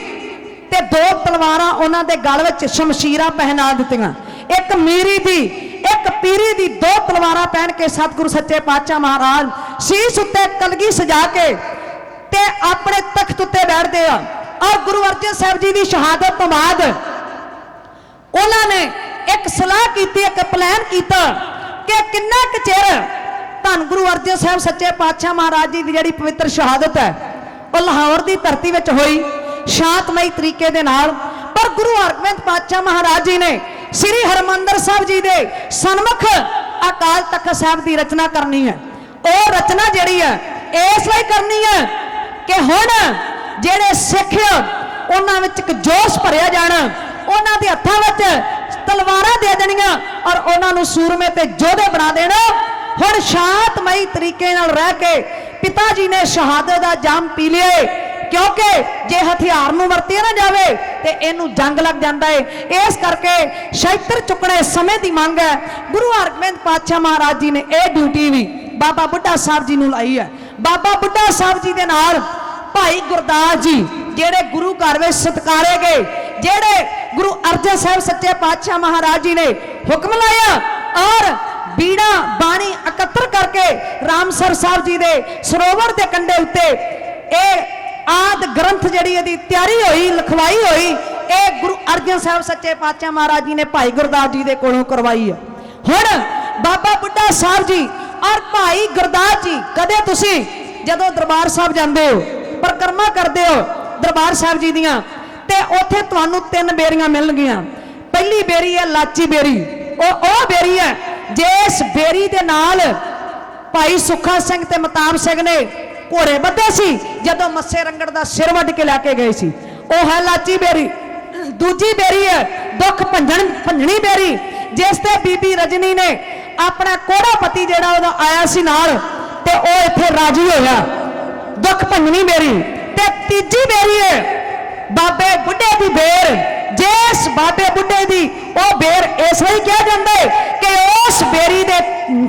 ਤੇ ਦੋ ਤਲਵਾਰਾਂ ਉਹਨਾਂ ਦੇ ਗਲ ਵਿੱਚ ਸ਼ਮਸ਼ੀਰਾਂ ਪਹਿਨਾ ਦਿੱਤੀਆਂ ਇੱਕ ਮੀਰੀ ਦੀ ਇੱਕ ਪੀਰੀ ਦੀ ਦੋ ਤਲਵਾਰਾਂ ਪਹਿਨ ਕੇ ਸਤਿਗੁਰੂ ਸੱਚੇ ਪਾਤਸ਼ਾਹ ਮਹਾਰਾਜ ਸੀਸ ਉੱਤੇ ਕਲਗੀ ਸਜਾ ਕੇ ਤੇ ਆਪਣੇ ਤਖਤ ਉੱਤੇ ਬੈਠਦੇ ਆ ਔਰ ਗੁਰੂ ਅਰਜਨ ਸਾਹਿਬ ਜੀ ਦੀ ਸ਼ਹਾਦਤ ਤੋਂ ਬਾਅਦ ਉਹਨਾਂ ਨੇ ਇੱਕ ਸਲਾਹ ਕੀਤੀ ਇੱਕ ਪਲਾਨ ਕੀਤਾ ਕਿ ਕਿੰਨਾ ਕੁ ਚਿਰ ਧੰਨ ਗੁਰੂ ਅਰਜਨ ਸਾਹਿਬ ਸੱਚੇ ਪਾਤਸ਼ਾਹ ਮਹਾਰਾਜ ਜੀ ਦੀ ਜਿਹੜੀ ਪਵਿੱਤਰ ਸ਼ਹਾਦਤ ਹੈ ਉਹ ਲਾਹੌਰ ਦੀ ਧਰਤੀ ਵਿੱਚ ਹੋਈ ਸ਼ਾਂਤਮਈ ਤਰੀਕੇ ਦੇ ਨਾਲ ਪਰ ਗੁਰੂ ਹਰਗੋਬਿੰਦ ਪਾਤਸ਼ਾਹ ਮਹਾਰਾਜ ਜੀ ਨੇ ਸ੍ਰੀ ਹਰਮੰਦਰ ਸਾਹਿਬ ਜੀ ਦੇ ਸਨਮੁਖ ਅਕਾਲ ਤਖਤ ਸਾਹਿਬ ਦੀ ਰਚਨਾ ਕਰਨੀ ਹੈ ਉਹ ਰਚਨਾ ਜਿਹੜੀ ਹੈ ਇਸ ਲਈ ਕਰਨੀ ਹੈ ਕਿ ਹੁਣ ਜਿਹੜੇ ਸਿੱਖ ਉਹਨਾਂ ਵਿੱਚ ਇੱਕ ਜੋਸ਼ ਭਰਿਆ ਜਾਣਾ ਉਹਨਾਂ ਦੇ ਹੱਥਾਂ ਵਿੱਚ ਤਲਵਾਰਾਂ ਦੇ ਦੇਣੀਆਂ ਔਰ ਉਹਨਾਂ ਨੂੰ ਸੂਰਮੇ ਤੇ ਯੋਧੇ ਬਣਾ ਦੇਣਾ ਹੁਣ ਸ਼ਾਂਤਮਈ ਤਰੀਕੇ ਨਾਲ ਰਹਿ ਕੇ ਪਿਤਾ ਜੀ ਨੇ ਸ਼ਹਾਦਤ ਦਾ ਜਾਮ ਪੀ ਲਿਆ क्योंकि जे हथियार नूं वरतिया ना जावे ते इहनूं जंग लग जाता है इस करके शस्त्र चुकने समय की मांग है गुरु हरगोबिंद पातशाह महाराज जी ने यह ड्यूटी भी बाबा बुढ़ा साहब जी नूं लाई है बाबा बुढ़ा साहब जी दे नाल भाई गुरदास जी जेड़े गुरु घर में सत्कारे गए जेड़े गुरु अर्जन साहब सच्चे पातशाह महाराज जी ने हुक्म लाया और बीड़ा बाणी इकट्ठा करके रामसर साहब जी दे सरोवर के कंढे उत्ते आद ग्रंथ जिहड़ी इहदी तैयारी हुई लिखवाई हुई ये गुरु अर्जन साहब सच्चे पातशाह महाराज जी ने भाई गुरदास जी दे कोलों करवाई है। हुण बाबा बुड्ढा साहब जी और भाई गुरदास जी कदे तुसी जदों दरबार साहब जांदे हो परिक्रमा करदे हो दरबार साहब जी दियां ते उत्थे तुहानूं 3 बेरियां मिलणगीਆਂ। पहली बेरी है लाची बेरी ओ बेरी है जिस बेरी दे नाल भाई सुखा सिंह ते मताब सिंह ने घोड़े बद्धे सी जदों मस्से रंगड़ दा सिर वड्ड के लैके गए सी ओ है लाची बेरी। दूजी बेरी है दुख भंजनी बेरी जिस ते बीबी रजनी ने अपना कोड़ा पति जिहड़ा ओदा आया सी नाल ते ओ इत्थे राजी होया दुख भंजनी बेरी। ते तीजी बेरी है बाबे बुढ़े दी बेर जिस बाबे बुढ़े दी ओ बेर इसलिए कहा जाता है कि उस बेरी दे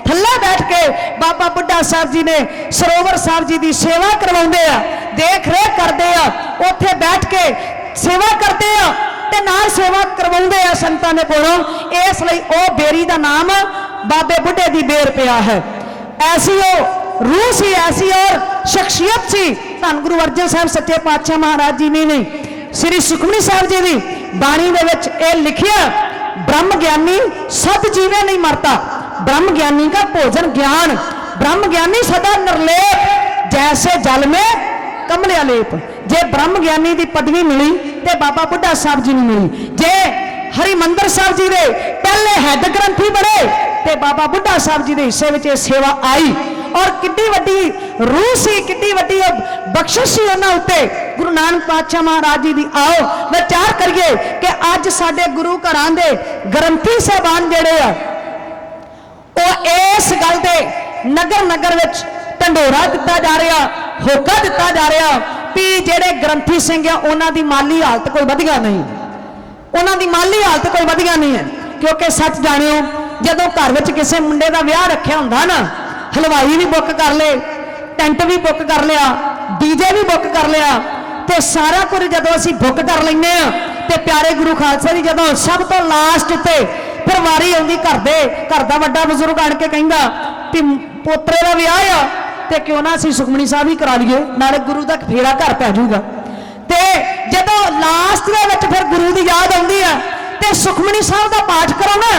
थल्ले बैठ के बाबा बुड्ढा साहब जी ने सरोवर साहब जी की सेवा करवाउंदे आ देख रेख करते आ उत्थे बैठ के सेवा करते आ ते नाल सेवा करवाउंदे आ संतां दे कोलों इसलिए ओ बेरी का नाम बाबे बुढ़े दी बेर पिया है। ऐसी ओ रूह सी ऐसी और शख्सियत सी धन गुरु अर्जन साहब सच्चे पातशाह महाराज जी ने नहीं श्री सुखमनी साहब जी की बाणी दे विच ए लिखिया ब्रह्म ज्ञानी सद जीवे नहीं मरता ब्रह्म ज्ञानी का भोजन ज्ञान ब्रह्म ज्ञानी सदा निर्लेप जैसे जल में कमलिया लेप। जे ब्रह्म ज्ञानी की पदवी मिली ते बाबा बुड्ढा साहब जी ने मिली। जे हरिमंदर साहब जी दे पहले हैड ग्रंथी बने ते बाबा बुड्ढा साहब जी के हिस्से में सेवा आई और किड्डी वड्डी रूह सी किड्डी वड्डी बख्शिश सी उन्हां उत्ते गुरु नानक पातशाह महाराज जी दी। आओ विचार करिए कि अज साडे गुरु घरां दे ग्रंथी साहबान जिहड़े आ ਉਹ इस गल दे नगर नगर विच ढंडोरा दिता जा रहा होका दिता जा रहा भी जिहड़े ग्रंथी सिंह आ उन्हां दी माली हालत कोई वधिया नहीं उन्हां दी माली हालत कोई वधिया नहीं है। क्योंकि सच जाणिओ जदों घर विच किसी मुंडे दा विआह रखिया हुंदा ना हलवाई भी बुक कर ले टेंट भी बुक कर लिया डीजे भी बुक कर लिया तो सारा कुछ जदों असीं बुक कर लैंदे आ ते प्यारे गुरु खालसा जी जदों सब तो लास्ट ते फिर वारी आउंदी घर दा वड्डा बजुर्ग आण के कहिंदा कि पोतरे दा विआह आ ते क्यों ना असीं सुखमनी साहब ही करा लईए नाले गुरु दा फेरा घर पै जाऊगा। ते जदों लास्ट दे विच फिर गुरु दी याद आउंदी आ ते सुखमनी साहब दा पाठ करो ना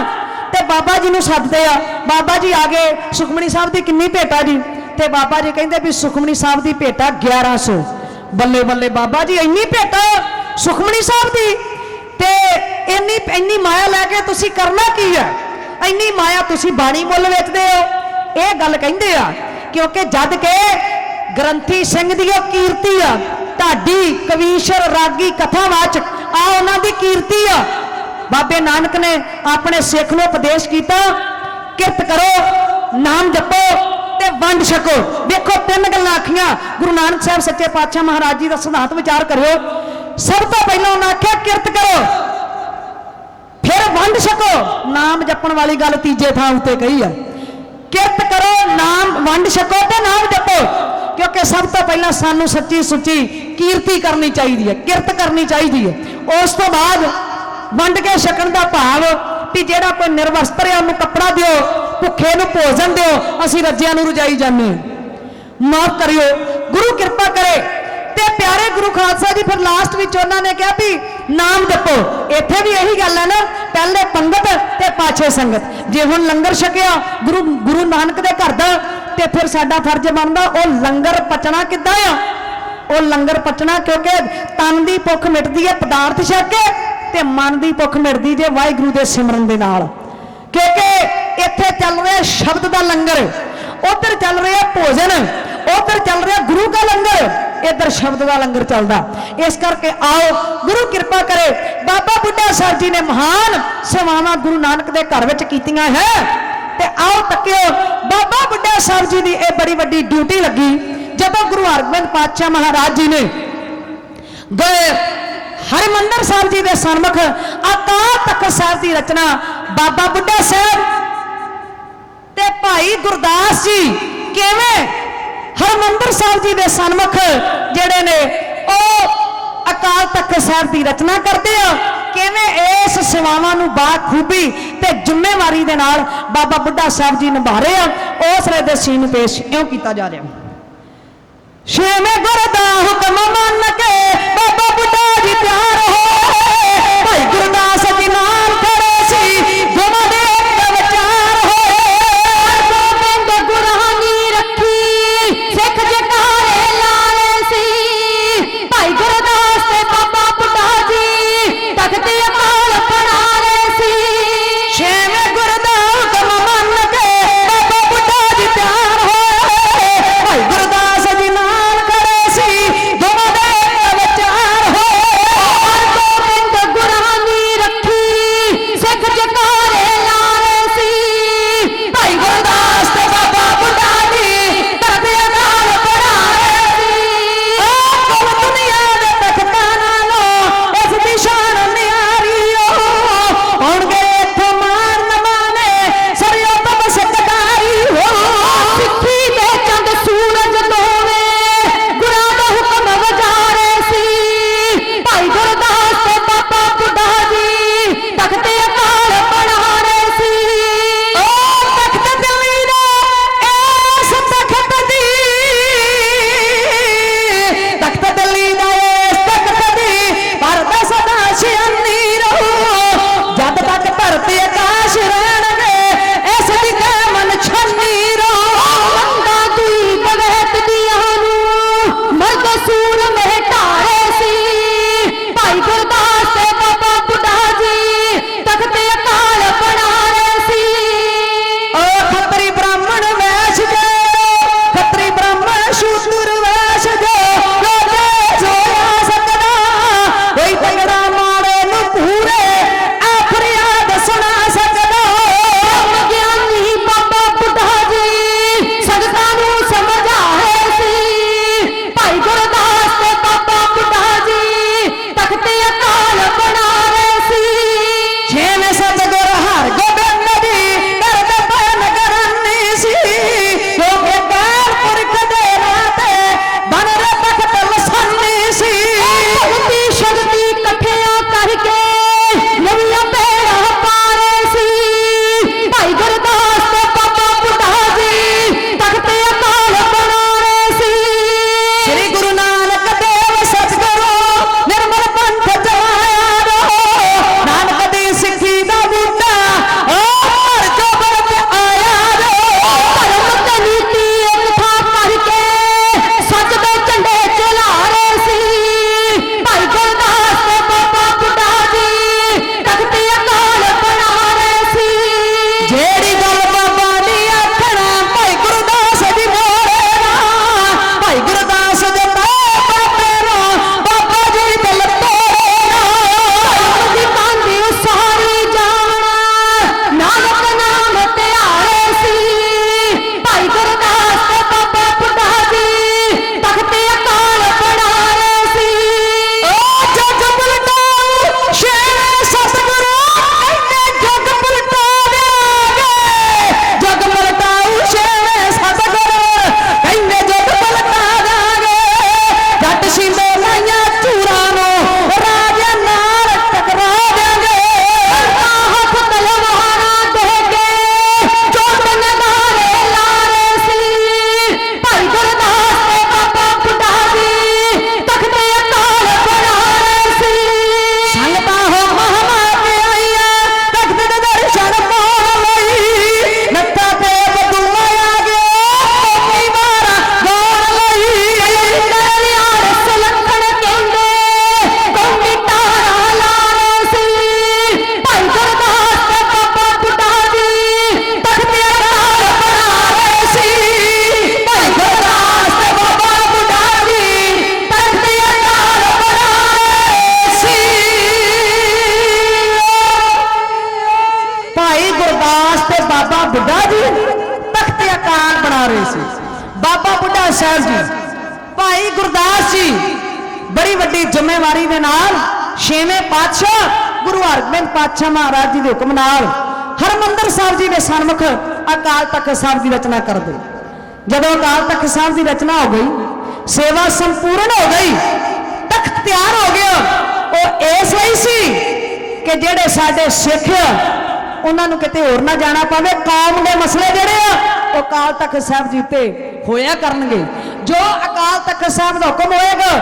ते बाबा जी नूं सददे आ बाबा जी आ गए सुखमनी साहब दी किन्नी भेटा जी ते बाबा जी कहिंदे भी सुखमनी साहब दी भेटा 1100 बल्ले बल्ले बाबा जी इन्नी भेटा सुखमनी साहब दी ते इन्नी माया लैके तुसी करना की है इन्नी माया तुसी बाणी मुल वेचदे हो ये गल कहिंदे आ क्योंकि जद के ग्रंथी सिंह दी कीर्ति आ ढाडी कवीशर रागी कथावाचक आ उन्हां दी कीर्ति आ। बाबे नानक ने अपने सिख नूं उपदेश किया किरत करो नाम जपो ते वंड छको। देखो 3 गल्लां आखियां गुरु नानक साहब सच्चे पातशाह महाराज जी का सिद्धांत विचार करियो। सब तो पहला उन्हें आख्या किरत करो फिर वंड छको नाम जपण वाली गल तीजे थां उत्ते कही है किरत करो नाम वंड छको ते नाम जपो क्योंकि सब तो पहला सानू सच्ची सुच्ची कीर्ति करनी चाहिए है किरत करनी चाहिए है। उस तो बाद वंड के छकण का भाव भी जेड़ा कोई निर्वस्त्र है उन्हें कपड़ा दिओ भुखे नूं भोजन दिओ असीं रजिया नूं रजाई जाने माफ करियो गुरु कृपा करे। ते प्यारे गुरु खालसा जी फिर लास्ट विच उन्होंने कहा भी नाम जपो इत्थे भी यही गल है ना पहले पंगत ते पाछे संगत जे हुण लंगर छकिया गुरु नानक दे घर दा ते फिर साडा फर्ज बनदा ओ लंगर पचना किद्दां आ ओ लंगर पचना क्योंकि तन दी भुख मिटदी है पदार्थ छक के ते मन दी भुख मिटदी जे वाहिगुरू दे सिमरन दे नाल क्योंकि इत्थे चल रहा शब्द दा लंगर उधर चल रहा भोजन उधर चल रहा गुरु का लंगर इधर शब्द का लंगर चलता। इस करके आओ गुरु कृपा करे बाबा बुड्ढा साहब जी ने महान सेवावां गुरु नानक दे घर विच कीतियां है ते आओ तकियो बाबा बुड्ढा साहब जी की यह बड़ी वड्डी ड्यूटी लगी जब गुरु हरगोबिंद पातशाह महाराज जी ने गए हरिमंदर साहब जी के सन्मुख अकाल तख्त साहब की रचना बाबा बुड्ढा साहब ते भाई गुरदास जी किवें हरमंदर साहब जी के सन्मुख जेड़े ने ओ अकाल तख्त साहब की रचना करते हैं ਕਿਵੇਂ ਇਸ ਸੇਵਾਵਾਂ ਨੂੰ ਬਾਖੂਬੀ ਤੇ ਜ਼ਿੰਮੇਵਾਰੀ ਦੇ ਨਾਲ ਬਾਬਾ ਬੁੱਢਾ ਸਾਹਿਬ ਜੀ ਨਿਭਾ ਰਹੇ ਆ, ਉਸ ਵੇਲੇ ਦੇ ਸੀਨ ਪੇਸ਼ ਇਉਂ ਕੀਤਾ ਜਾ ਰਿਹਾ। ਛੇਵੇਂ ਗੁਰ ਦਾ ਹੁਕਮ ਮੰਨ ਕੇ ਬਾਬਾ ਬੁੱਢਾ ਜੀ ਤਿਆਰ ਹੋਏ, ਭਾਈ ਗੁਰਦਾਸ ਜੀ ਨਾਲ ਖੜੇ ਸੀ ਦੋਵਾਂ ਦੇ ਇੱਕ ਵਿਚਾਰ ਹੋਏ। ਗੋਬਿੰਦ ਗੁਰਾਨੀ ਰੱਖੀ ਸਿੱਖ ਜਕਾਰੇ ਲਾਏ ਸੀ, ਭਾਈ ਗੁਰਦਾਸ ਤੇ ਬਾਬਾ ਬੁੱਢਾ ਜੀ ਤਖਤ ਅਕਾਲ ਬਣਾ ਰਹੇ ਸੀ। ਛੇਵੇਂ ਗੁਰ ਦਾ ਹੁਕਮ ਮੰਨ ਕੇ ਬਾਬਾ ਬੁੱਢਾ ਜੀ ਤਿਆਰ ਹੋਏ, ਭਾਈ ਗੁਰਦਾਸ ਜੀ ਨਾਲ ਖੜੇ ਸੀ ਦੋਵਾਂ ਦੇ ਇੱਕ ਵਿਚਾਰ ਹੋਏ। ਗੋਬਿੰਦ ਗੁਰਾਨੀ ਰੱਖੀ ਸਿੱਖ ਜਕਾਰੇ ਲਾਏ ਸੀ, ਭਾਈ ਗੁਰਦਾਸ ਤੇ ਬਾਬਾ ਬੁੱਢਾ ਜੀ ਤਖਤ ਅਕਾਲ ਬਣਾ ਰਹੇ ਸੀ। ਕੁੱਲ ਦੁਨੀਆ ਦੇ ਤਖਤਾਂ ਨਾਲੋਂ ਇਸ ਦੀ ਸ਼ਾਨ ਨਿਆਰੀ ਓ, ਹੋਣਗੇ ਇੱਥੋਂ ਮਾਨ ਨਮਾਨੇ ਸਰਿਓ ਤਬ ਸਤਕਾਰੀ ਹੋ। ਸਿੱਖੀ ਦੇ ਚੰਦ ਸੂਰਜ ਦੋਵੇਂ ਗੁਰਾਂ ਦਾ ਹੁਕਮ ਵਜਾਰੇ ਸੀ, ਭਾਈ ਗੁਰਦਾਸ ਤੇ ਬਾਬਾ ਬੁੱਢਾ ਜੀ ਤਖਤ ਅਕਾਲ ਬਣਾ ਰਹੇ ਸੀ। ਓ ਤਖਤ ਦਿੱਲੀ ਦਾ ਇਸ ਤਖਤ ਦੀ, ਤਖਤ ਦਿੱਲੀ ਦਾ ਇਸ ਤਖਤ ਦੀ ਪਰਦਾ ਸਦਾ ਸ਼ਾਨੀ ਰਹੂ, ਜਦ ਤੱਕ ਧਰਤੀ ਆਕਾਸ਼ ਰਹਿਣਗੇ ਇਸ ਦੀ ਕਾਮਨ ਛੰਨੀ ਰਹੂ। ਬੰਦਾ ਦੁਈ ਬਗੈਤ ਦੀਆਂ ਨੂੰ ਮਰਦ ਸੂਰ ਮਹਿਟਾਰੇ ਸੀ, ਭਾਈ ਗੁਰਦਾਸ ਤੇ ਬਾਬਾ ਬੁੱਢਾ ਜੀ ਤਖਤ ਅਕਾਲ ਬਣਾ ਰਹੇ ਸੀ। ਓ ਖੱਤਰੀ ਬ੍ਰਾਹਮਣ ਵੈਸ਼ ਜੋ, ਖੱਤਰੀ ਬ੍ਰਾਹਮਣ ਸ਼ੂਦਰ ਵੈਸ਼ ਜੋ, ਲੋਕੇ ਸੋਇਆ ਸਕਦਾ ਕੋਈ ਤਗੜਾ ਮਾੜੇ ਨੂੰ ਪੂਰੇ ਆ ਫਰਿਆਦ ਸੁਣਾ ਸਕਦਾ। ਗਿਆਨੀ ਬਾਬਾ ਬੁੱਢਾ ਜੀ ਸੰਗਤਾਂ ਨੂੰ ਸਮਝਾਏ ਸੀ, ਭਾਈ ਗੁਰਦਾਸ ਤੇ ਬਾਬਾ ਬੁੱਢਾ ਜੀ ਤਖਤ ਅਕਾਲ ਬਣਾ ਰਹੇ ਸੀ। ਛੇਵੇਂ ਸਤਿਗੁਰ ਹਰ ਗੋਬਿੰਦ ਦੀ ਕਰਦੇ ਪੈ ਨਗਰਾਨੀ ਸੀ, ਕਿਉਂਕਿ ਕਾਲ ਪੁਰਖ ਦੇ ਨਾਤੇ ਬਨ ਰੇ ਤਖਤ ਲਸਾਨੀ ਸੀ। ਭਗਤੀ ਸ਼ਕਤੀ ਇਕੱਠਿਆਂ ਕਰਕੇ ਨਵੀਆਂ ਪੈੜਾਂ ਪਾ ਰਹੇ ਸੀ, ਭਾਈ ਗੁਰਦਾਸ ਤੇ ਬਾਬਾ ਬੁੱਢਾ ਜੀ ਤਖਤ ਅਕਾਲ ਬਣਾ ਰਹੇ ਸੀ। ਸ੍ਰੀ ਗੁਰੂ ਨਾਨਕ ਦੇਵ ਸਤਿਗੁਰੂ ਨਿਰਮਲ ਪੰਥ ਚਲਾਇਆ ਰੋ, ਨਾਨਕ ਦੀ ਸਿੱਖੀ ਦਾ ਬੂਟਾ ਹਰ ਜੋਬਰ ਤੇ ਆਇਆ ਰੋ। ਧਰਮ ਤੇ ਨੀਤੀ ਇੱਕ ਥਾਂ ਕਰਕੇ ਸੱਚ ਦੇ ਝੰਡੇ ਚਲਾ ਰਹੇ ਸੀ, ਭਾਈ ਗੁਰਦਾਸ ਤੇ ਬਾਬਾ ਬੁੱਢਾ ਜੀ ਤਖਤ ਅਕਾਲ ਬਣਾ ਰਹੇ ਸੀ। ਜਿਹੜੀ ਗੱਲ ਬਾਬਾ ਦੀ ਆਖਣਾ ਭਾਈ ਗੁਰਦਾਸ ਜੀ ਮੋੜੇਗਾ, ਭਾਈ ਗੁਰਦਾਸ ਦੇ ਬਾਬੇ ਨੂੰ ਬਾਬਾ ਜੀ ਦਿਲ ਤੋੜੇਗਾ। ਧਰਮ ਦੀ ਕਾਂਦੀ ਉਸਾਰੀ ਜਾਣ ਨਾਨਕ ਨਾਮ ਧਿਆਰੇ ਸੀ, ਭਾਈ ਗੁਰਦਾਸ ਤੇ ਬਾਬਾ ਬੁੱਢਾ ਜੀ ਤਖਤ ਅਕਾਲ ਬਣਾ ਰਹੇ ਸੀ। ਓ ਜਗ ਪਲਟਾਊ ਸ਼ੇਰ ਸਤਿਗੁਰੂ ਕਹਿੰਦੇ ਜਗ ਪਲਟਾ ਦਿਆਂਗੇ, ਜਗ ਪਲਟਾਊ ਸ਼ੇਰ ਸਤਿਗੁਰੂ ਕਹਿੰਦੇ ਜਗ ਪਲਟਾ ਦਿਆਂਗੇ। ਜੱਟ ਸਿੰਦੇ ਲਾਈਆਂ ਚੂਰਾਂ ਨੂੰ ਰਾਜਿਆਂ ਨਾਲ ਟਕਰਾ ਦਿਆਂਗੇ। ਹੱਥ ਤਲਵਾਰਾਂ ਦੇ ਕੇ ਚੋਟ ਨਗਾਰੇ ਲਾ ਰਹੇ ਸੀ, ਭਾਈ ਗੁਰਦਾਸ ਤੇ ਬਾਬਾ ਬੁੱਢਾ ਜੀ ਤਖਤ ਅਕਾਲ ਬਣਾ ਰਹੇ ਸੀ। ਸੰਗਤਾਂ ਹੋ ਮਹਾਮਾਰ ਕੇ ਆਈਆਂ ਤਖਤ ਦੇ ਦਰਸ਼ਨ ਪਾਉਣ ਲਈ, ਨੱਥਾ ਤੇ ਬਦੂਆ ਆ ਗਿਆ ਕੋਕੀ ਮਾਰਾ ਗਾਉਣ ਲਈ। ਦਰਿਆਰ ਸੁਲੱਖਣ ਕਹਿੰਦੇ ਕੌਮੀ ਤਾਰਾ ਲਾ ਰਹੇ ਸੀ, ਭਾਈ ਗੁਰਦਾਸ ਤੇ ਬਾਬਾ ਬੁੱਢਾ ਜੀ ਤਖਤ ਅਕਾਲ ਬਣਾ ਰਹੇ ਸੀ। ਭਾਈ ਗੁਰਦਾਸ ਤੇ ਬਾਬਾ ਬੁੱਢਾ ਜੀ ਤਖਤ ਅਕਾਲ ਬਣਾ ਰਹੇ ਸੀ। ਭਾਈ ਗੁਰਦਾਸ ਤੇ ਬਾਬਾ ਬੁੱਢਾ ਜੀ ਤਖਤ ਅਕਾਲ ਬਣਾ ਰਹੇ ਸੀ। ਬਾਬਾ ਬੁੱਢਾ ਸਾਹਿਬ ਜੀ ਭਾਈ ਗੁਰਦਾਸ ਜੀ ਬੜੀ ਵੱਡੀ ਜ਼ਿੰਮੇਵਾਰੀ ਦੇ ਨਾਲ ਛੇਵੇਂ ਪਾਤਸ਼ਾਹ ਗੁਰੂ ਹਰਗੋਬਿੰਦ ਪਾਤਸ਼ਾਹ ਮਹਾਰਾਜ ਜੀ ਦੇ ਹੁਕਮ ਨਾਲ ਹਰਮੰਦਰ ਸਾਹਿਬ ਜੀ ਦੇ ਸਨਮੁਖ ਅਕਾਲ ਤਖਤ ਸਾਹਿਬ ਦੀ ਰਚਨਾ ਕਰਦੇ। ਜਦੋਂ ਅਕਾਲ ਤਖਤ ਸਾਹਿਬ ਦੀ ਰਚਨਾ ਹੋ ਗਈ, ਸੇਵਾ ਸੰਪੂਰਨ ਹੋ ਗਈ, ਤਖਤ ਤਿਆਰ ਹੋ ਗਿਆ। ਉਹ ਇਸ ਲਈ ਸੀ कि जेड़े साडे सिख उन्होंने किते होर ना जाना पवे। कौम के मसले जेड़े आ अकाल तख्त साहब जी ते होया करनगे। जो अकाल तख्त साहब का हुक्म होएगा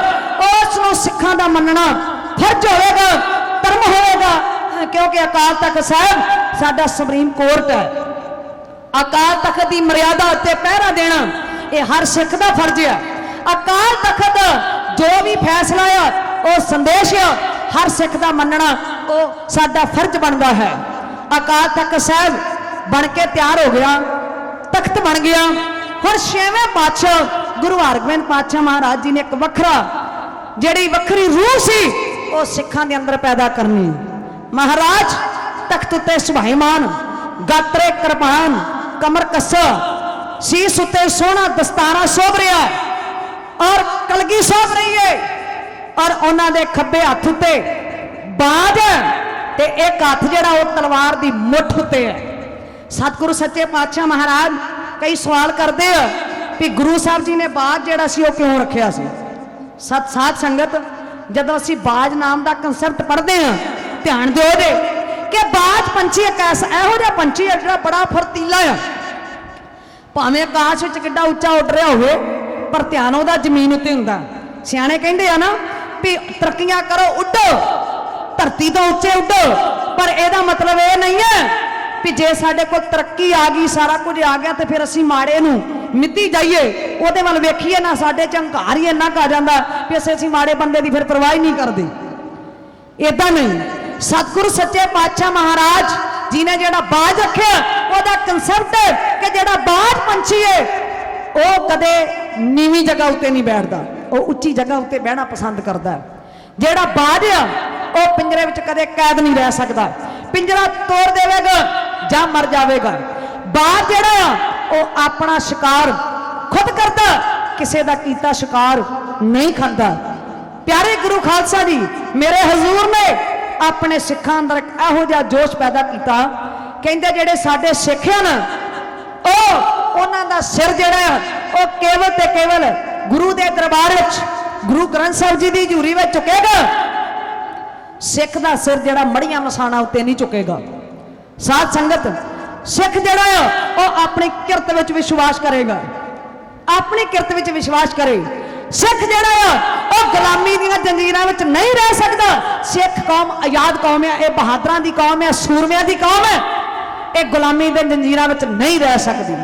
उसनों सिखां दा मनना फर्ज होएगा, धर्म होएगा, क्योंकि अकाल तख्त साहब साडा सुप्रीम कोर्ट है। अकाल तख्त की मर्यादा उत्ते पहरा देना यह हर सिख का फर्ज है। अकाल तख्त जो भी फैसला है वो संदेश हर सिख का मनना वो साडा फर्ज बनता है। अकाल तख्त साहब बन के तैयार हो गया, तख्त बन गया। हुण छेवें पातशाह गुरु हरगोबिंद पातशाह महाराज जी ने एक वखरा जिहड़ी वखरी रूह सी वो सिखां दे अंदर पैदा करनी। महाराज तख्त उत्ते सुभाईमान, गात्रे कृपान, कमर कस्सा, शीस उत्ते सोहना दस्तारा शोभ रहा और कलगी शोभ रही है और उन्हां दे खब्बे हत्थ उत्ते बाज ते एक हत्थ जिहड़ा वो तलवार दी मुठ उत्ते है। सतगुरु सच्चे पातशाह महाराज कई सवाल करते हैं कि गुरु साहब जी ने बाज जिहड़ा सी वो क्यों रखिया सी। साध संगत जदों असीं बाज नाम का कंसैप्ट पढ़ते हैं ध्यान दिओ जे कि बाज पंछी एक ऐसा इहो जिहा पंछी है जिहड़ा बड़ा फुर्तीला है। भावें आकाश विच किड्डा उच्चा उड़ रहा होवे पर ध्यान उहदा जमीन उत्ते हुंदा। सियाणे कहंदे आ ना भी तरक्कियां करो उड्डो, धरती तो उच्चे उड्डो, पर एदा मतलब ये नहीं है भी जे साडे कोल तरक्की आ गई सारा कुछ आ गया तो फिर असीं माड़े नूं मिती जाइए, उहदे वल वेखीए ना साडे च हंकार ही इन्ना आ जांदा भी असीं माड़े बंदे दी फिर परवाह ही नहीं करदे। इदा नहीं, सतगुरु सच्चे पातशाह महाराज जी ने जिहड़ा बाज रखिया ओहदा कंसैप्ट कि जिहड़ा बाज पंछी है वो कदे नीवी जगह उत्ते नहीं बैठदा, वो उच्ची जगह उत्ते बहना पसंद करदा है। जिहड़ा बाज आ वो पिंजरे विच कदे कैद नहीं रह सकदा, पिंजरा तोड़ देवेगा जां मर जावेगा। बाज जिहड़ा वो अपना शिकार खुद करदा, किसी दा कीता शिकार नहीं खांदा। प्यारे गुरु खालसा जी मेरे हजूर ने अपने सिखां अंदर इहो जिहा जोश पैदा किया। कहंदे जिहड़े साडे सिख हैं उन्हां दा सिर जिहड़ा वो केवल ते केवल गुरु दे दरबार विच गुरु ग्रंथ साहिब जी दी हजूरी विच झुकेगा। सिख दा सिर जिहड़ा मड़ियां मसाणा उत्ते नहीं झुकेगा। साध संगत सिख जिहड़ा वो अपनी किरत विच विश्वास करेगा, अपनी किरत विच विश्वास करे। सिख जिहड़ा वो गुलामी दी जंजीरां विच नहीं रह सकदा। सिख कौम आजाद कौम है, ये बहादुरां दी कौम है, सूरमियां दी कौम है, ये गुलामी दे जंजीरां विच नहीं रह सकदी।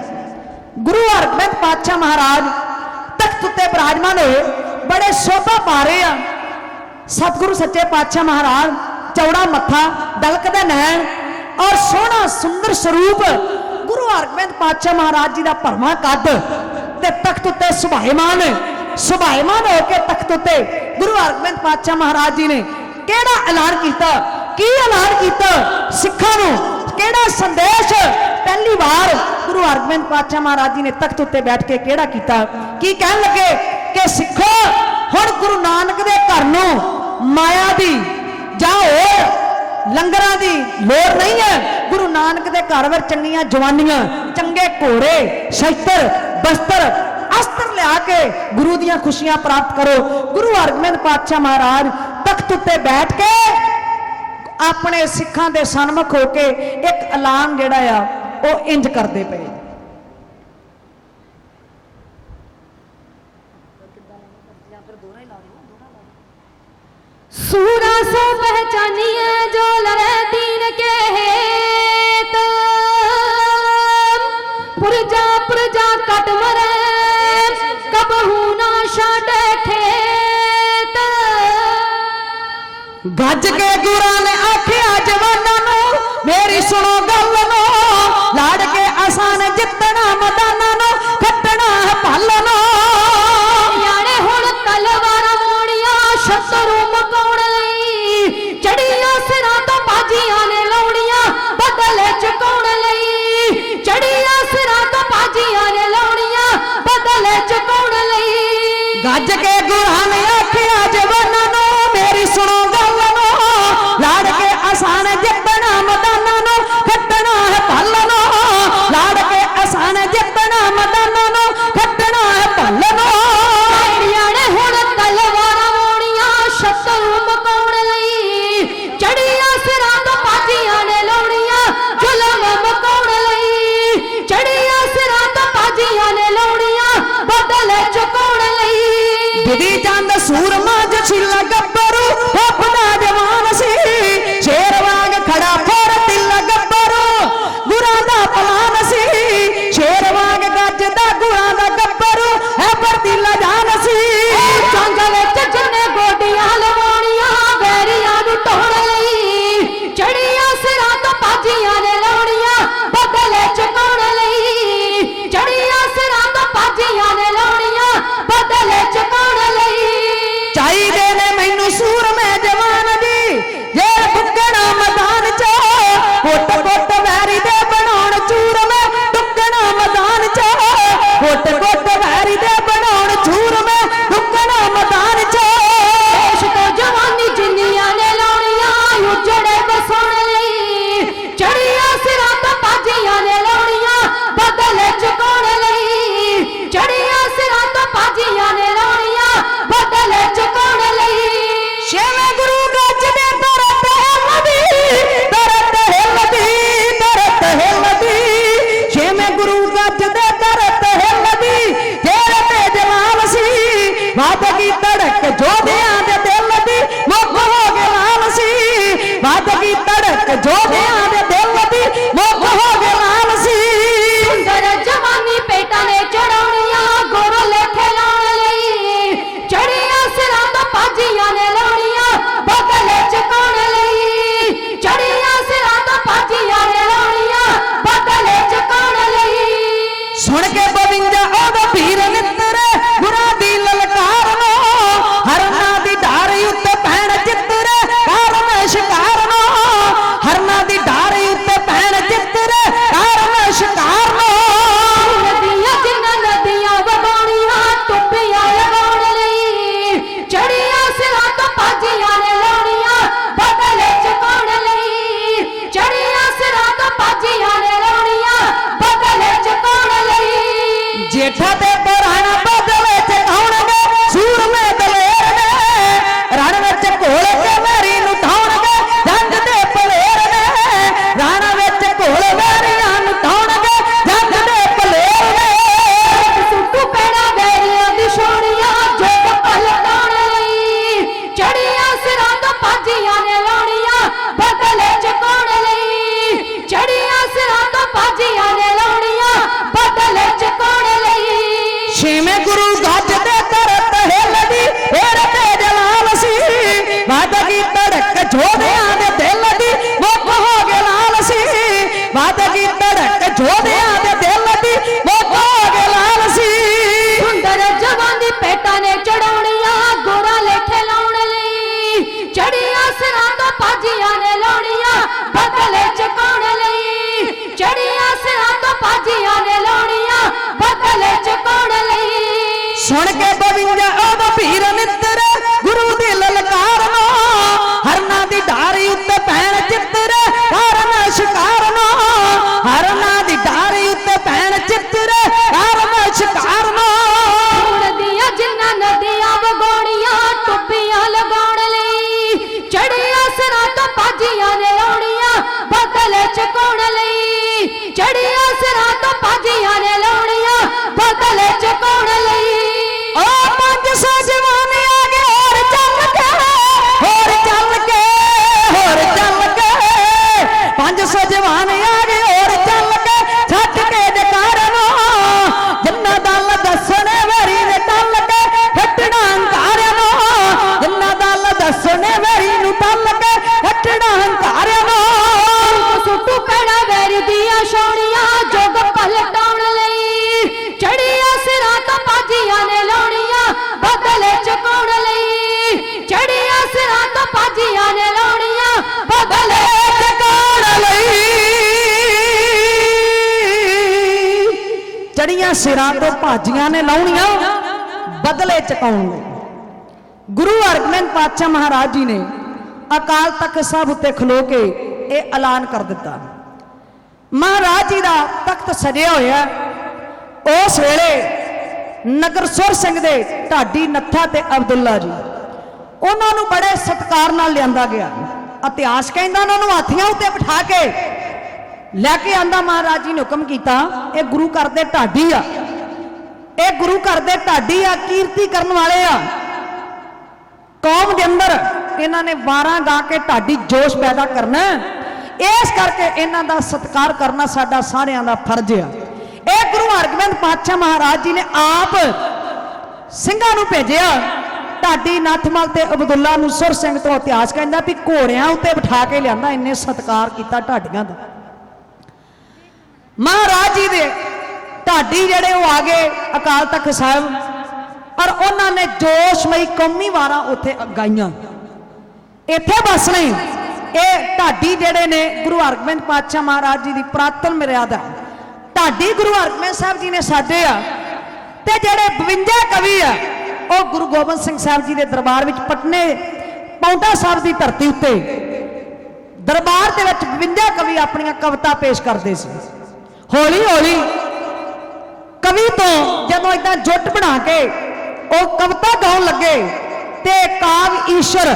गुरु हरगोबिंद पातशाह महाराज तख्त उत्ते विराजमान होए, बड़े शोभा पा रहे हैं। सतगुरु सच्चे पातशाह महाराज चौड़ा मत्था, दलकदे नैन और सोहना सुंदर स्वरूप गुरु हरगोबिंद पातशाह महाराज जी का भरवां कद ते तख्त उत्ते सुभाईमान होकर तख्त उत्ते गुरु हरगोबिंद पातशाह महाराज जी ने केड़ा ऐलान किया, की ऐलान किया सिखां नूं, केड़ा संदेश पहली बार गुरु हरगोबिंद पातशाह महाराज जी ने तख्त उत्ते बैठ के केड़ा किया, की कहन लगे कि सिखो हुण गुरु नानक दे घर नूं माया दी जां होर लंगरां दी लोड़ नहीं है। गुरु नानक दे घर विच चंगियां जवानियां, चंगे घोड़े, शस्त्र, बस्तर, अस्त्र लिया के गुरु दियां खुशियां प्राप्त करो। गुरु हरगोबिंद पातशाह महाराज तख्त उत्ते बैठ के अपने सिखां दे सन्मुख होके एक ऐलान जिहड़ा आ वो इंज करदे पे। सूरा सो पहचानिए जो लड़े दीन के हेत, पुरजा पुरजा कट मरे कबहू ना छाड़े खेत। गज के गुरा ने आखिया जवाना नो मेरी सुनो गल नो, लाड़ के आसान जितना मदाना नो खटना है पल नो। याने हुण तलवार मोड़िया शत्रु मकाउण लई, चढ़िया सिरां तो बाजियां ने लाउणियां बदले चुकाउण लई, चढ़िया सिरां तो बाजियां ने लाउणियां बदले चुकाउण लई। गज के गुरा ने आखिया जवाना नो मेरी सुनो गल नो, लाड़ के आसान जितना मदाना नो खटना है पल नो, लाड़ के आसान जितना मदाना नो खटना है पल नो। याने हुण तलवार मोड़ियां शत्रु मकाउण लई, चढ़िया सिरां सूरमा जशीला गब्बरू अपना जवान सी शेर वांग खड़ा फोर तिला गब्बरू गुरां दा पलान सी शेर वांग गजदा गुरां दा गब्बरू है पर दिला जान सी ਜੰਗ ਵਿੱਚ ਜਿੰਨੇ ਗੋਡੀਆਂ ਲਵਾਉਣੀਆਂ ਵੈਰੀਆਂ ਨੂੰ ਢੋਣ ਲਈ ਚੜੀਆਂ ਸਿਰਾਂ ਤੋਂ ਪਾਜੀਆਂ ਨੇ ਲਾਉਣੀਆਂ ਬਦਲੇ ਚੁਕਾਉਣ ਲਈ ਚੜੀਆਂ ਸਿਰਾਂ ਤੋਂ ਪਾਜੀਆਂ ਨੇ ਲਾਉਣੀਆਂ ਬਦਲੇ ਚੁਕਾਉਣ ਲਈ ਚਾਹੀਦੇ ਨੇ ਮੈਨੂੰ ਸੂਰਮੇ ਜਵਾਨ ਜੀ ਜੇ ਬੁੱਕਣਾ ਮੈਦਾਨ ਚ ਕੋਟ ਕੋਟ ਵੈਰੀ ਦੇ ਬਣਾਉਣ ਚੂਰਮੇ ਡੁੱਕਣਾ ਮੈਦਾਨ ਚ ਕੋਟ ਕੋਟ ਵੈਰੀ ਦੇ ਬਣਾਉਣ ਚੂਰਮੇ ਡੁੱਕਣਾ ਮੈਦਾਨ ਚ ਦੇਸ਼ ਤੋਂ ਜਵਾਨੀ ਜਿੰਨੀਆਂ ਨੇ ਲਾਉਣੀਆਂ ਉਜੜੇ ਵਸਾਉਣ ਲਈ ਚੜੀਆਂ ਸਿਰਾਂ ਤੋਂ ਪਾਜੀਆਂ ਨੇ ਲਾਉਣੀਆਂ ਬਦਲੇ ਚੁਕਾਉਣ ਲਈ ਚੜੀਆਂ ਸਿਰਾਂ ਤੋਂ ਪਾਜੀਆਂ ਨੇ ਲਾਉਣੀਆਂ ਬਦਲੇ ਚੁਕਾਉਣ ਲਈ ਛੇਵੇਂ ਗੁਰੂ ਗੱਜ ਦੇ ਦਰਤ ਹਿਲਦੀ ਦਰਤ ਹਿਲਦੀ ਦਰਤ ਹਿਲਦੀ ਛੇਵੇਂ ਗੁਰੂ ਗੱਜ ਦੇ ਦਰਤ ਹਿਲਦੀ ਤੇਰੇ ਤੇ ਜਲਾਲ ਸੀ ਵੱਧ ਗਈ ਧੜਕ ਜੋਧਿਆਂ ਦੇ ਦਿਲ ਦੀ ਮੁੱਖ ਹੋ ਗਏ ਲਾਲ ਸੀ ਵੱਧ ਗਈ ਧੜਕ ਜੋਧਿਆਂ ਦੇ ਦਿਲ ਦੀ ਮੁੱਖ ਹੋ ਗਏ ਲਾਲ ਸੀ ਸੁੰਦਰ ਜਵਾਨੀ ਪੇਟਾਂ ਨੇ ਚੜਾਉਣੀਆਂ ਗੁਰੂ ਲੇਖੇ ਲਾਉਣ ਲਈ ਚੜੀਆਂ ਸਿਰਾਂ ਤੋਂ ਪਾਜੀਆਂ ਨੇ ਲਾਉਣੀਆਂ ਬਦਲੇ ਚੁਕਾਉਣ ਲਈ ਚੜੀਆਂ ਸਿਰਾਂ ਤੋਂ ਪਾਜੀਆਂ ਨੇ ਲਾਉਣੀਆਂ ਬਦਲੇ ਚੁਕਾਉਣ ਲਈ ਸੁਣ ਕੇ 52 ਉਹਦਾ ਵੀਰ ਨਿੱਤਰ ਗੁਰਾਂ ਦੀ ਲਲਕਾਰ ਨੂੰ ਹਰਨਾਂ ਦੀ ਢਾਰ ਉੱਤੇ ਪੈਣ ਚਿੱਤਰ ਕਾਰਨ ਸ਼ਿਕਾਰ ਨੂੰ ਹਰਨਾਂ ਦੀ ਢਾਰ ਉੱਤੇ ਪੈਣ ਚਿੱਤਰ ਕਾਰਨ ਸ਼ਿਕਾਰ ਨੂੰ ਨਦੀਆਂ ਜਿੰਨਾਂ ਨਦੀਆਂ ਵਗਾਉਣੀਆਂ ਟੁੱਪੀਆਂ ਲਗਾਉਣ ਲਈ ਚੜੀਆਂ ਸਿਰਾਂ ਤੋਂ ਪਾਜੀਆਂ ਨੇ ਲਾਉਣੀਆਂ ਬਦਲੇ ਚੁਕਾਉਣ ਲਈ ਚੜੀਆਂ ਸਿਰਾਂ ਤੋਂ ਪਾਜੀਆਂ ਨੇ ਲਾਉਣੀਆਂ ਬਦਲੇ ਚੁਕਾਉਣ ਲਈ ਜੇਠਾ ਤੇ ਪੁਰਾਣਾ ਬਦਲੇ ਚ ਆਉਣਗੇ ਸੂਰਮੇ ਦਲੇਰ ਨੇ ਰਣ ਵਿੱਚ ਘੋਲ ਕੇ ਵੈਰੀ ਨੂੰ ਢਾਉਣਗੇ ਜੰਗ ਦੇ ਪਲੇਰ ਨੇ ਰਣ ਵਿੱਚ ਘੋਲ ਵੈਰੀਆਂ ਨੂੰ ਢਾਉਣਗੇ ਜੰਗ ਦੇ ਪਲੇਰ ਨੇ ਸੁੱਟੂ ਪੈਣਾ ਵੈਰੀਆਂ ਦੀ ਛੋੜੀਆਂ ਜੁਗ ਪਲਟਾਉਣ ਲਈ ਚੜੀਆਂ ਸਿਰਾਂ ਤੋਂ ਪਾਜੀਆਂ ਨੇ ਲਾਉਣੀਆਂ ਬਦਲੇ ਚੁਕਾਉਣ ਲਈ ਚੜੀਆਂ ਸਿਰਾਂ ਤੋਂ ਪਾਜੀਆਂ ਨੇ ਲਾਉਣੀਆਂ ਬਦਲੇ ਚੁਕਾਉਣ ਲਈ ਛੇਵੇਂ ਗੁਰੂ ਗੱਜ ਦੇ ਦਰਤ ਹਿਲਦੀ ਫੇਰ ਤੇ ਜਲਾਲ ਸੀ ਵੱਧ ਗਈ ਧੜਕ ਜੋਧਿਆਂ ਦੇ ਦਿਲ ਦੀ ਮੁੱਖ ਹੋ ਗਏ ਲਾਲ ਸੀ ਵੱਧ ਗਈ ਧੜਕ ਜੋਧਿਆਂ ਦੇ ਦਿਲ ਦੀ ਮੁੱਖ ਹੋ ਗਏ ਲਾਲ ਸੀ ਸੁੰਦਰ ਜਵਾਨ ਦੀ ਪੇਟਾਂ ਨੇ ਚੜਾਉਣੀਆਂ ਗੋਰਾ ਲੇਖੇ ਲਾਉਣ ਲਈ ਚੜੀਆਂ ਸਿਰਾਂ ਤੋਂ ਪਾਜੀਆਂ ਨੇ ਲਾਉਣੀਆਂ ਬਦਲੇ ਚੁਕਾਉਣ ਲਈ ਚੜੀਆਂ ਸਿਰਾਂ ਤੋਂ ਪਾਜੀਆਂ ਨੇ ਲਾਉਣੀਆਂ ਬਦਲੇ ਚੁਕਾਉਣ ਲਈ ਸੁਣ ਕੇ 52 ਉਹਦਾ ਵੀਰ ਨਿੱਤਰ ਗੁਰੂ ਦੀ ਲਲਕਾਰ ਨੂੰ ਹਰਨਾਂ ਦੀ ਢਾਰ ਉੱਤੇ ਪੈਣ ਚਿੱਤਰ ਕਾਰਨ ਸ਼ਿਕਾਰ ਨੂੰ ਹਰਨਾਂ ਦੀ ਢਾਰ ਉੱਤੇ ਪੈਣ ਚਿੱਤਰ ਕਾਰਨ ਸ਼ਿਕਾਰ ਨੂੰ ਨਦੀਆਂ ਜਿੰਨਾਂ ਨਦੀਆਂ ਵਗਾਉਣੀਆਂ ਟੁੱਪੀਆਂ ਲਗਾਉਣ ਲਈ ਚੜੀਆਂ ਸਿਰਾਂ ਤੋਂ ਪਾਜੀਆਂ ਨੇ ਲਾਉਣੀਆਂ ਬਦਲੇ ਚੁਕਾਉਣ ਲਈ ਚੜੀਆਂ ਸਿਰਾਂ ਤੋਂ ਪਾਜੀਆਂ ਨੇ ਲਾਉਣੀਆਂ ਬਦਲੇ ਚੁਕਾਉਣ ਲਈ ਓ 500 ਜਵਾਨ ਆ ਗਏ ਹੋਰ ਚੱਲ ਕੇ ਹੋਰ ਚੱਲ ਕੇ ਹੋਰ ਚੱਲ ਕੇ 500 ਜਵਾਨ ਆ ਗਏ ਹੋਰ ਚੱਲ ਕੇ ਛੱਡ ਕੇ ਜਕਾਰ ਨੂੰ ਜਿੰਨਾ ਦਲ ਦੱਸਣੇ ਵੈਰੀ ਨੇ ਟੱਲ ਕੇ ਫੱਟਣਾ ਹੰਕਾਰਿਆਂ ਨੂੰ ਜਿੰਨਾ ਦਲ ਦੱਸਣੇ ਵੈਰੀ ਨੂੰ ਟੱਲ ਕੇ ਫੱਟਣਾ ਹੰਕਾਰਿਆਂ ਨੂੰ ਸੁੱਟੂ ਪੈਣਾ ਵੈਰੀ ਦੀਆਂ ਛੋੜੀਆਂ ਜੁਗ ਪਲਟਾਉਣ ਲਈ ਚੜੀਆਂ ਸਿਰਾਂ ਤੋਂ ਪਾਜੀਆਂ ਨੇ ਲਾਉਣੀਆਂ ਬਦਲੇ ਚੁਕਾਉਣ ਲਈ ਚੜੀਆਂ ਸਿਰਾਂ ਤੋਂ ਪਾਜੀਆਂ ਨੇ ਲਾਉਣੀਆਂ ਬਦਲੇ ਚੁਕਾਉਣ ਲਈ ਚੜੀਆਂ ਸਿਰਾਂ ਤੋਂ ਭਾਜੀਆਂ ਨੇ ਲਾਉਣੀਆਂ ਬਦਲੇ ਚੁਕਾਉਣ ਲਈ ਗੁਰੂ ਹਰਗੋਬਿੰਦ ਪਾਤਸ਼ਾਹ ਮਹਾਰਾਜ ਜੀ ਨੇ ਅਕਾਲ ਤਖਤ ਸਾਹਿਬ ਉੱਤੇ ਖਲੋ ਕੇ ਇਹ ਐਲਾਨ ਕਰ ਦਿੱਤਾ। ਮਹਾਰਾਜ ਜੀ ਦਾ ਤਖਤ ਸਜਿਆ ਹੋਇਆ ਉਸ ਵੇਲੇ ਨਗਰ ਸੁਰ ਸਿੰਘ ਦੇ ਢਾਡੀ ਨੱਥਾ ਤੇ ਅਬਦੁੱਲਾ ਜੀ ਉਹਨਾਂ ਨੂੰ ਬੜੇ ਸਤਿਕਾਰ ਨਾਲ ਲਿਆਂਦਾ ਗਿਆ। ਇਤਿਹਾਸ ਕਹਿੰਦਾ ਉਹਨਾਂ ਨੂੰ ਹਾਥੀਆਂ ਉੱਤੇ ਬਿਠਾ ਕੇ ਲੈ ਕੇ ਆਂਦਾ। ਮਹਾਰਾਜ ਜੀ ਨੇ ਹੁਕਮ ਕੀਤਾ ਇਹ ਗੁਰੂ ਘਰ ਦੇ ਢਾਡੀ ਆ, ਇਹ ਗੁਰੂ ਘਰ ਦੇ ਢਾਡੀ ਆ, ਕੀਰਤੀ ਕਰਨ ਵਾਲੇ ਆ। कौम के अंदर इन्होंने वारां गा के ढाडी जोश पैदा करना, इस करके इन्हां दा सत्कार करना साडा सारियां दा फर्ज है। ये गुरु हरगोबिंद पातशाह महाराज जी ने आप ਸਿੰਘਾਂ ਨੂੰ भेजिया, ढाडी नथमल ते अब्दुल्ला नूं सुर सिंह तो इतिहास कहंदा भी घोड़ियां उत्ते बिठा के लिआंदा, इन्ने सत्कार किया ढाडियां दा। महाराज जी दे ढाडी जिहड़े वो आ गए अकाल तख्त साहिब, और उन्होंने जोशमई कौमी वारां उत्थे गाइयां। इत्थे बस नहीं, ये ढाडी जिहड़े ने गुरु हरगोबिंद पातशाह महाराज जी की पुरातन मर्यादा, ढाडी गुरु हरगोबिंद साहब जी ने साडे आ, ते जिहड़े 52 कवि आ वो गुरु गोबिंद सिंह साहब जी के दरबार विच पटने पौंटा साहब की धरती उत्ते दरबार दे विच 52 कवि अपनी कविता पेश करते सी। हौली हौली कवि तो जदों इदां जुट बना के वो कविता गाउण लगे ते काव्य ईश्वर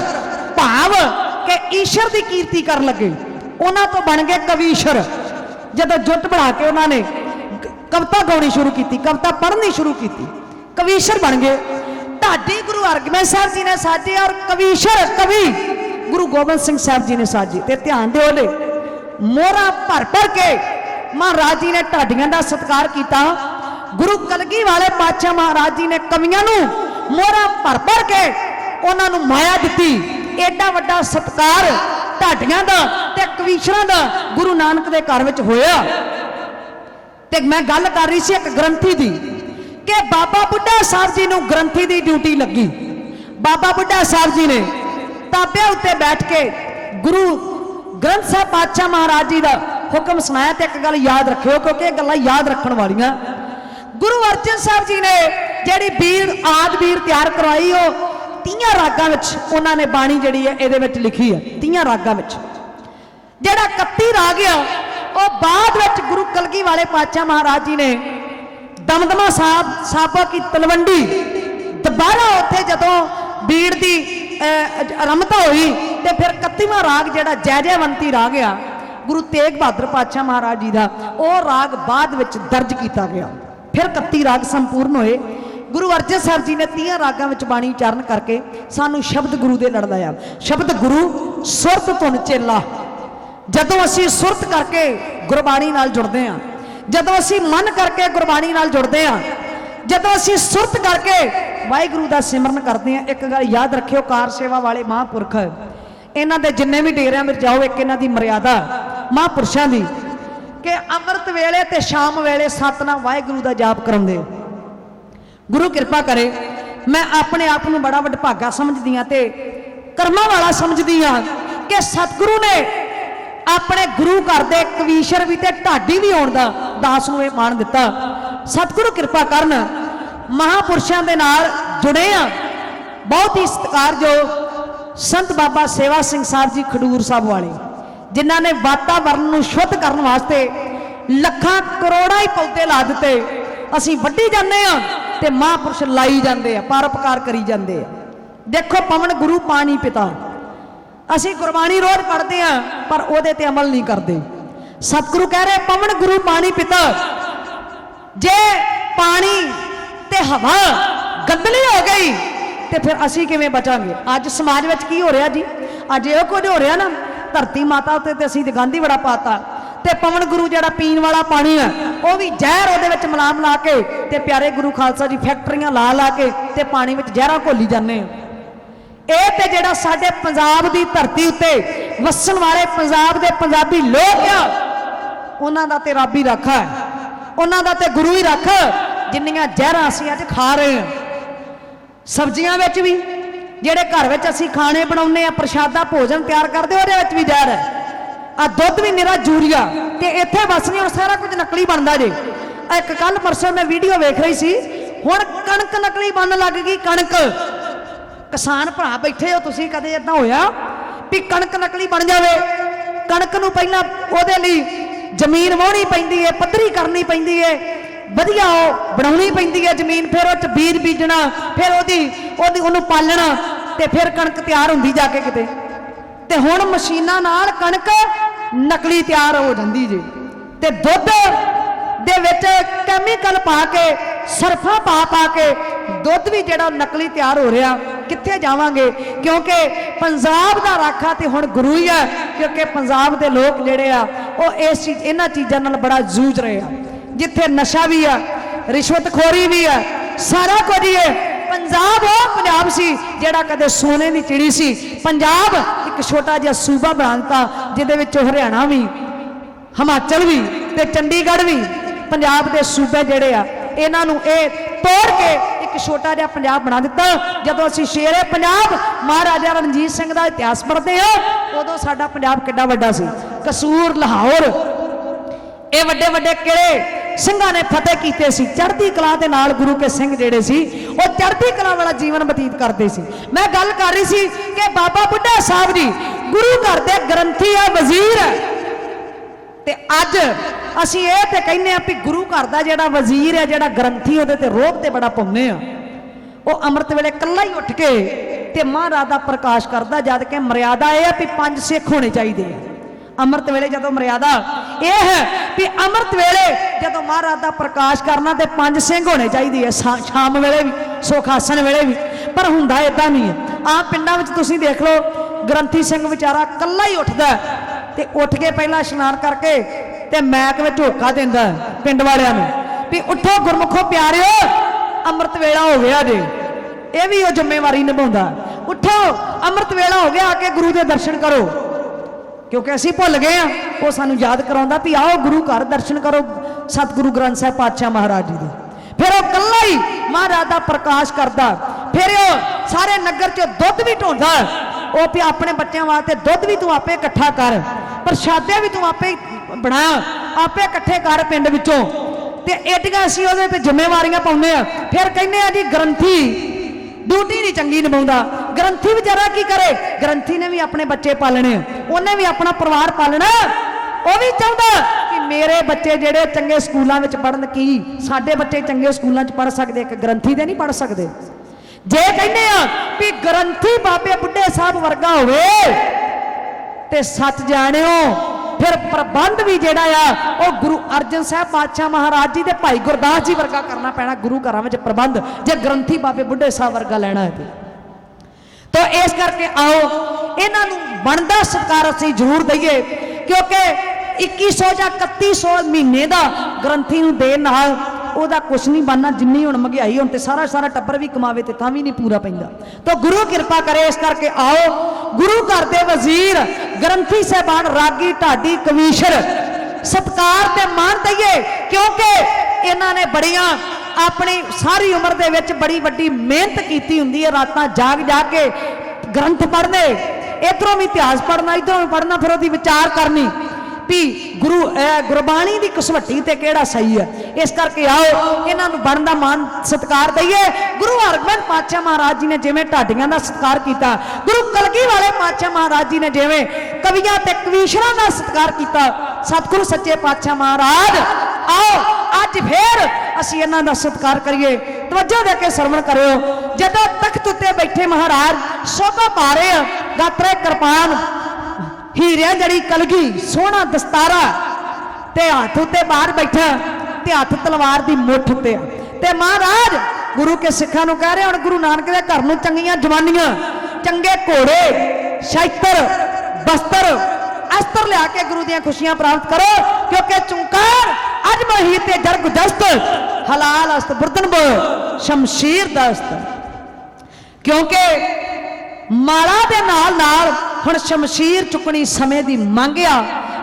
भाव के ईश्वर की कीर्ति कर लगे, उन्हां तो बन गए कवि ईश्वर। जदों जुट बना के उन्होंने कविता गाउणी शुरू की, कविता पढ़नी शुरू की, कवीश्वर बन गए। ढाडी गुरु हरगोबिंद साहब जी ने साजे और कवीश्वर कवि गुरु गोबिंद सिंह साहब जी ने साजे। ते ध्यान दिओ ले मोहरा भर भर के महाराज जी ने ढाडियां दा सत्कार किया। गुरु कलगी वाले पातशाह महाराज जी ने कवियां नूं मोहरा भर भर के उन्हां नूं माया दित्ती। एडा वड्डा सत्कार ढाडियां दा ते कवीश्वरां दा गुरु नानक दे घर विच होया। ते मैं गल कर रही सी एक ग्रंथी दी कि बाबा बुढ़ा साहब जी नूं ग्रंथी दी ड्यूटी लगी। बाबा बुढ़ा साहब जी ने ताबे उत्ते बैठ के गुरु ग्रंथ साहब पातशाह महाराज जी का हुक्म सुनाया। तो एक गल याद रखियो क्योंकि ये गल्लां याद रखण वालियां। गुरु अर्जन साहब जी ने जिहड़ी बीर आद बीर तैयार करवाई वो 30 रागां विच उन्होंने बाणी जिहड़ी है इहदे विच लिखी है। 30 रागां विच जिहड़ा 31 राग आ वो बाद विच गुरु कलगी वाले पातशाह महाराज जी ने दमदमा साहब साहबा की तलवंडी दोबारा उत्थे जदों बीड़ की आरंभता हुई तो फिर 31वां राग जिहड़ा जय जयवंती राग आ गुरु तेग बहादुर पातशाह महाराज जी का वो राग बाद विच दर्ज किया गया। फिर 31 राग संपूर्ण होए। गुरु अर्जन साहब जी ने 30 रागां विच बाणी उचारण करके सानू शब्द गुरु दे लड़दा आ। शब्द गुरु सुरत धुन चेला। जदों असीं सुरत करके गुरबाणी नाल जुड़दे हैं, जदों असीं मन करके गुरबाणी नाल जुड़दे हैं, जदों असीं सुरत करके वाहिगुरू दा सिमरन करते हैं, एक गल याद रखियो कार सेवा वाले महापुरख इन्हां दे जिन्ने भी डेरियां विच जाओ एक इन्हां दी मर्यादा महापुरुषां दी कि अमृत वेले ते शाम वेले सतनाम वाहिगुरू दा जाप कराउंदे। गुरु कृपा करे मैं अपने आप नूं बड़ा वडभागा समझदी हां ते कर्मां वाला समझदी हां कि सतगुरु ने अपने गुरु घर दे कवीश्वर भी ते ढाडी भी होण दा दास नूं इह मान दिता। सतगुरु कृपा करन महापुरुषां दे नाल जुड़े आ। बहुत ही सत्कारयोग संत बाबा सेवा सिंह साहब जी खडूर साहब वाले जिन्हां ने वातावरण नूं शुद्ध करन वास्ते लखां करोड़ां ही पौधे ला दिते। असीं वड्डी जांदे आ ते महापुरुष लाई जांदे आ, परोपकार करी जांदे आ। देखो पवन गुरु पानी पिता असीं गुरबाणी रोज पढ़ते हैं पर उहदे ते अमल नहीं करते। सतगुरु कह रहे पवन गुरु पानी पिता। जे पानी ते हवा गंदली हो गई तो फिर असीं किवें बचांगे। अज समाज में की हो रहा जी, अज ये कुछ हो रहा ना धरती माता उत्ते ते असीं गंद बड़ा पाता। ते पवन गुरु जिहड़ा पीण वाला पानी है वह भी जहर उहदे विच मिला मिला के ते प्यारे गुरु खालसा जी फैक्ट्रियां ला ला के ते पानी विच जहरां घोली जाने। ਇਹ ਤੇ ਜਿਹੜਾ ਸਾਡੇ ਪੰਜਾਬ ਦੀ ਧਰਤੀ ਉੱਤੇ ਵਸਣ ਵਾਲੇ ਪੰਜਾਬ ਦੇ ਪੰਜਾਬੀ ਲੋਕ ਆ ਉਹਨਾਂ ਦਾ ਤੇ ਰੱਬ ਹੀ ਰੱਖਾ ਹੈ, ਉਹਨਾਂ ਦਾ ਤੇ ਗੁਰੂ ਹੀ ਰੱਖ। ਜਿੰਨੀਆਂ ਜ਼ਹਿਰਾਂ ਅਸੀਂ ਅੱਜ ਖਾ ਰਹੇ ਹਾਂ ਸਬਜ਼ੀਆਂ ਵਿੱਚ ਵੀ ਜਿਹੜੇ ਘਰ ਵਿੱਚ ਅਸੀਂ ਖਾਣੇ ਬਣਾਉਂਦੇ ਆ ਪ੍ਰਸ਼ਾਦਾ ਭੋਜਨ ਤਿਆਰ ਕਰਦੇ ਉਹਦੇ ਵਿੱਚ ਵੀ ਜ਼ਹਿਰ ਹੈ। ਆ ਦੁੱਧ ਵੀ ਨਿਰਾ ਯੂਰੀਆ ਤੇ ਇੱਥੇ ਬਸ ਨਹੀਂ ਹੁਣ ਸਾਰਾ ਕੁਝ ਨਕਲੀ ਬਣਦਾ ਜੇ। ਇੱਕ ਕੱਲ ਪਰਸੋਂ ਮੈਂ ਵੀਡੀਓ ਵੇਖ ਰਹੀ ਸੀ ਹੁਣ ਕਣਕ ਨਕਲੀ ਬਣਨ ਲੱਗ ਗਈ। ਕਣਕ किसान भरा बैठे हो तुसीं कदे इदां होया भी कणक नकली बन जाए। कणक नूं पहलां उहदे लई जमीन वाहणी पैंदी है, पद्धरी करनी पैंदी है, वधिया बनाउणी पैंदी है जमीन, फिर उह च बीज बीजना, फिर उहनूं पालना ते फिर कणक तैयार हुंदी जाके किते। ते हुण मशीनां नाल कणक नकली तैयार हो जांदी जे। ते दुध दे विच कैमीकल पा के सरफा पा पा के दुध भी जिहड़ा नकली तैयार हो रहा। कित्थे जावांगे, क्योंकि पंजाब दा राखा ते हुण गुरु ही है, क्योंकि पंजाब दे लोग जिहड़े आ वो इस चीज़ इन्हां चीज़ां नाल बड़ा जूझ रहे आ, जिथे नशा भी है, रिश्वतखोरी भी है, सारा कुछ ही है। पंजाब वो पंजाब सी जिहड़ा कदे सोने की चिड़ी सी। पंजाब एक छोटा जिहा सूबा बना दिता जिहदे विच हरियाणा भी, हिमाचल भी ते चंडीगढ़ भी, पंजाब के सूबे जिहड़े आ इन्हां नूं इह तोड़ के एक छोटा जिहा पंजाब बना दिता। जदों असीं शेरे पंजाब महाराजा रणजीत सिंह का इतिहास पढ़ते हैं उदों साडा पंजाब किड्डा वड्डा सी। कसूर, लाहौर, ये वड्डे वड्डे किले ਸਿੰਘਾਂ ने फतेह कीते सी। चढ़ती कला दे नाल गुरु के सिंह जिहड़े सी वो चढ़ती कला वाला जीवन बतीत करते सी। मैं गल कर रही सी कि बाबा बुढ़ा साहब जी गुरु घर दे ग्रंथी है, वजीर है, ते अज असीं ये ते कहने आ भी गुरु घर दा जिहड़ा वजीर है, जिहड़ा ग्रंथी उहदे ते रोब ते बड़ा पाउने आ। वो अमृत वेले कल्ला ही उठ के ते महाराज दा प्रकाश करदा, जद कि मर्यादा यह है भी 5 सिख होने चाहिए। अमृत वेले जदों मर्यादा यह है कि अमृत वेले जदों महाराज दा प्रकाश करना ते 5 सिंह होने चाहिए, शाम वेले भी, सुखासन वेले भी, पर हुंदा इदां नहीं है। आ पिंडां विच तुसीं देख लो ग्रंथी सिंह बेचारा कल्ला ही उठदा ते उठ के पहला इशनान करके ते मैक विच होका दिंदा पिंड वालियां नूं भी उठो गुरमुखो प्यारिओ अमृत वेला हो गया जे। ये भी वो जिम्मेवारी निभाउंदा, उठो अमृत वेला हो गया, आके गुरु के दर्शन करो, क्योंकि असीं भुल गए हैं। वो सानू याद कराउंदा भी आओ गुरु घर दर्शन करो सतगुरु ग्रंथ साहिब पातशाह महाराज जी दे। फिर वो कल्ला ही महाराज दा प्रकाश करदा, फिर वो सारे नगर च दुध भी ढोंदा, वो भी अपने बच्चों वास्ते दुध भी तू आपे इकट्ठा कर, प्रशादे भी तू आपे बना, आपे इकट्ठे कर पिंड विचों, ते एडियां असीं उहदे ते जिम्मेवारियां पाउने आ। फिर कहने आ जी ग्रंथी ड्यूटी नहीं चंगी निभाउंदा। ग्रंथी बेचारा की करे, ग्रंथी ने भी अपने बच्चे पालने, उन्हें भी अपना परिवार पालना, वो भी चाहता कि मेरे बच्चे जेडे चंगे स्कूलों में पढ़न, की साडे बच्चे चंगे स्कूलों पढ़ सकते, एक ग्रंथी दे नहीं पढ़ सकते। जे कहने भी ग्रंथी बाबे बुढ़े साहब वर्गा होवे ते सच जाणिओ फिर प्रबंध भी जेड़ा आ वो गुरु अर्जन साहब पातशाह महाराज जी दे भाई गुरदास जी वर्गा करना पैना गुरु घरां विच प्रबंध, जे ग्रंथी बाबे बुढ़े साहब वर्गा लेना है तो इस करके आओ इन्हां नूं बनदा सत्कार असीं जरूर दईए, क्योंकि 2100 या 3100 महीने का ग्रंथी नूं देण नाल ਉਹਦਾ कुछ नहीं बनना। जिन्नी हुण महंगाई हुण ते सारा सारा टब्बर भी कमावे ते तां भी नहीं पूरा पैंदा। तो गुरु कृपा करे, इस करके आओ गुरु घर दे वजीर ग्रंथी साहबान रागी ढाडी कवीशर सत्कार ते मान दईए, क्योंकि इन्हां ने बड़ियां अपनी सारी उम्र दे विच बड़ी वड्डी मेहनत कीती हुंदी है, रातां जाग जाग के ग्रंथ पढ़ने, इधरों भी इतिहास पढ़ना, इधरों भी पढ़ना, फिर उसदी विचार करनी भी गुरु गुरबाणी की कसवट्टी ते केड़ा सही है। इस करके आओ इन्हां नूं बनदा मान सत्कार दईए। गुरु हरगोबिंद पातशाह महाराज जी ने जिवें ढाडियां दा सत्कार किया, गुरु कलगी वाले पातशाह महाराज जी ने जिवें कवियां ते कवीशरां दा सत्कार किया, सतगुरु सच्चे पातशाह महाराज आओ अज फिर असीं इन्हां दा सत्कार करिए। तवज्जो दे के सरवण करियो। जदों तख्त उत्ते बैठे महाराज शोभा पा रहे गात्रे कृपान हीरिया जड़ी कलगी सोहना दस्तारा ते हाथ उत्ते बाहर बैठा ते हाथ तलवार दी मुठ उत्ते ते महाराज गुरु के सिखां नूं कह रहे हुण गुरु नानक दे घर नूं चंगियां जवानियां चंगे घोड़े शैतर बस्तर अस्त्र लिया के गुरु दियां खुशियां प्राप्त करो, क्योंकि चुंकार अज मही ते जरग दस्त हलाल अस्त बुरदन बो शमशीर दस्त, क्योंकि माला दे नाल नाल हुण शमशीर चुकनी समय की मंग आ,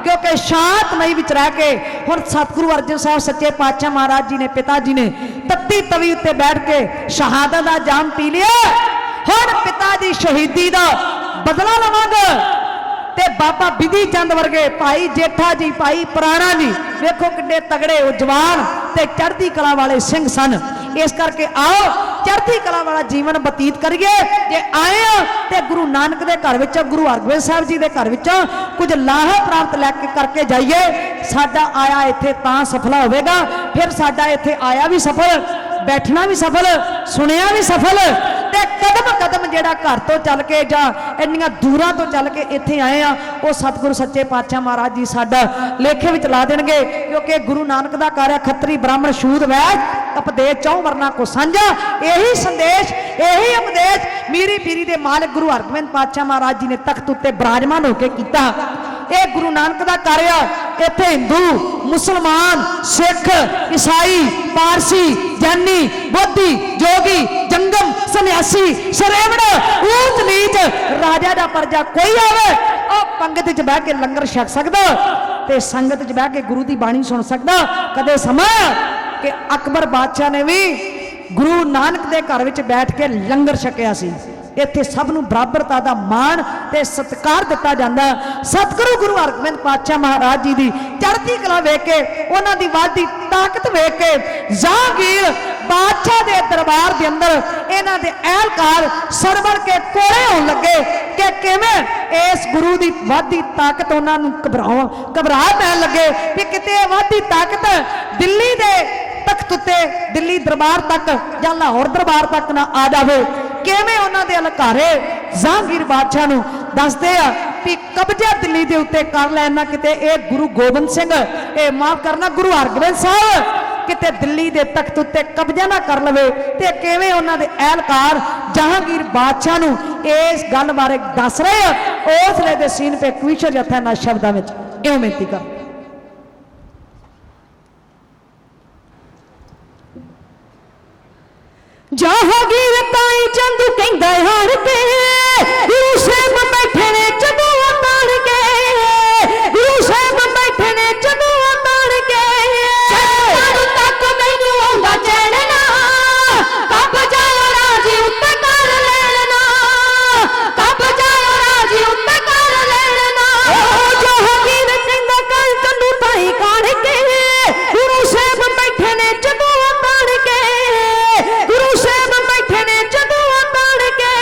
क्योंकि शांतमई विच रह के हुण सतगुरु अर्जन साहब सच्चे पातशाह महाराज जी ने पिता जी ने तत्ती तवी उत्ते बैठ के शहादत का जाम पी लिया। हुण पिता दी शहीदी का बदला लवांगे ते बाबा बिधि चंद वर्गे भाई जेठा जी भाई पुराणा जी देखो किड्डे तगड़े वो जवान ते चढ़ती कला वाले सिंह सन। इस करके आओ चढ़ती कला वाला जीवन बतीत करिए। जे आए तो गुरु नानक दे घर विच गुरु हरगोबिंद साहब जी दे घर विच कुछ लाह प्राप्त लैके करके जाइए। साडा आया इत्थे तां सफला होवेगा, फिर साडा इत्थे आया भी सफल, बैठना भी सफल, सुनिया भी सफल, ते कदम कदम जेड़ा घर तो चल के जा इन्नियां दूरां तो चल के इत्थे आए आ वो सतगुरु सच्चे पातशाह महाराज जी साडा लेखे विच ला देणगे, क्योंकि गुरु नानक दा कार्य खत्तरी ब्राह्मण शूद वैश्य उपदेश चौं वर्ना को साझा। यही संदेश यही उपदेश मीरी पीरी दे मालिक गुरु हरगोबिंद पातशाह महाराज जी ने तख्त उत्ते विराजमान होकर कीता। ये गुरु नानक दा कार्य इत्थे हिंदू मुसलमान सिख ईसाई पारसी जैनी बोधी जोगी जंगम सन्यासी सरवण ऊंच नीच राजा दा प्रजा कोई आवे और पंगत च बह के लंगर छक सकदा ते संगत च बह के गुरु दी बाणी सुन सकदा। कदे समा कि अकबर बादशाह ने भी गुरु नानक दे घर विच बैठ के लंगर छकिया सी। इत्थे सब नूं बराबरता दा मान ते सत्कार दिता जांदा। सतगुरु गुरु हरगोबिंद पातशाह महाराज जी दी चढ़ती कला वेख के उन्हां दी वादी ताकत वेख के जहांगीर बादशाह दे दरबार दे अंदर इन्हां दे एहलकार सरवण के कोले होण लगे कि किवें इस गुरु दी वादी ताकत उन्हां नूं घबराहट पैण लगे कि किते वादी ताकत दिल्ली दे तख्त उत्ते दिल्ली दरबार तक या लाहौर दरबार तक ना आ जावे। किवें उन्हां दे अलकारे जहांगीर बादशाह नूं दसदे आ कि कब्जा दिल्ली दे उत्ते कर लेना किते ए गुरु गोबिंद सिंह ए माफ करना गुरु हरगोबिंद साहब किते दिल्ली दे तख्त उत्ते कब्जा ना कर लवे ते किवें उन्हां दे एहलकार जहांगीर बादशाह नूं इस गल बारे दस रहे आ। उस वे दे सीन पे क्विशर जथा ना शब्दां विच इउं बेनती कर जहांगीर ताई चंदू कहंदा हार के गुरु साहब बैठे ने चदू ताण के गुरु साहब बैठे ने चदू ताण के चंदू तक मैनू आउंदा चैन ना कब जाओ राजी उत्ते कर लेना कब जाओ राजी उत्ते कर लेना। जहांगीर कहंदा कल चंदू ताई काढ़ के गुरु साहब बैठे ने चदू ताण के गुरु साहब बैठे ने चदू ताण के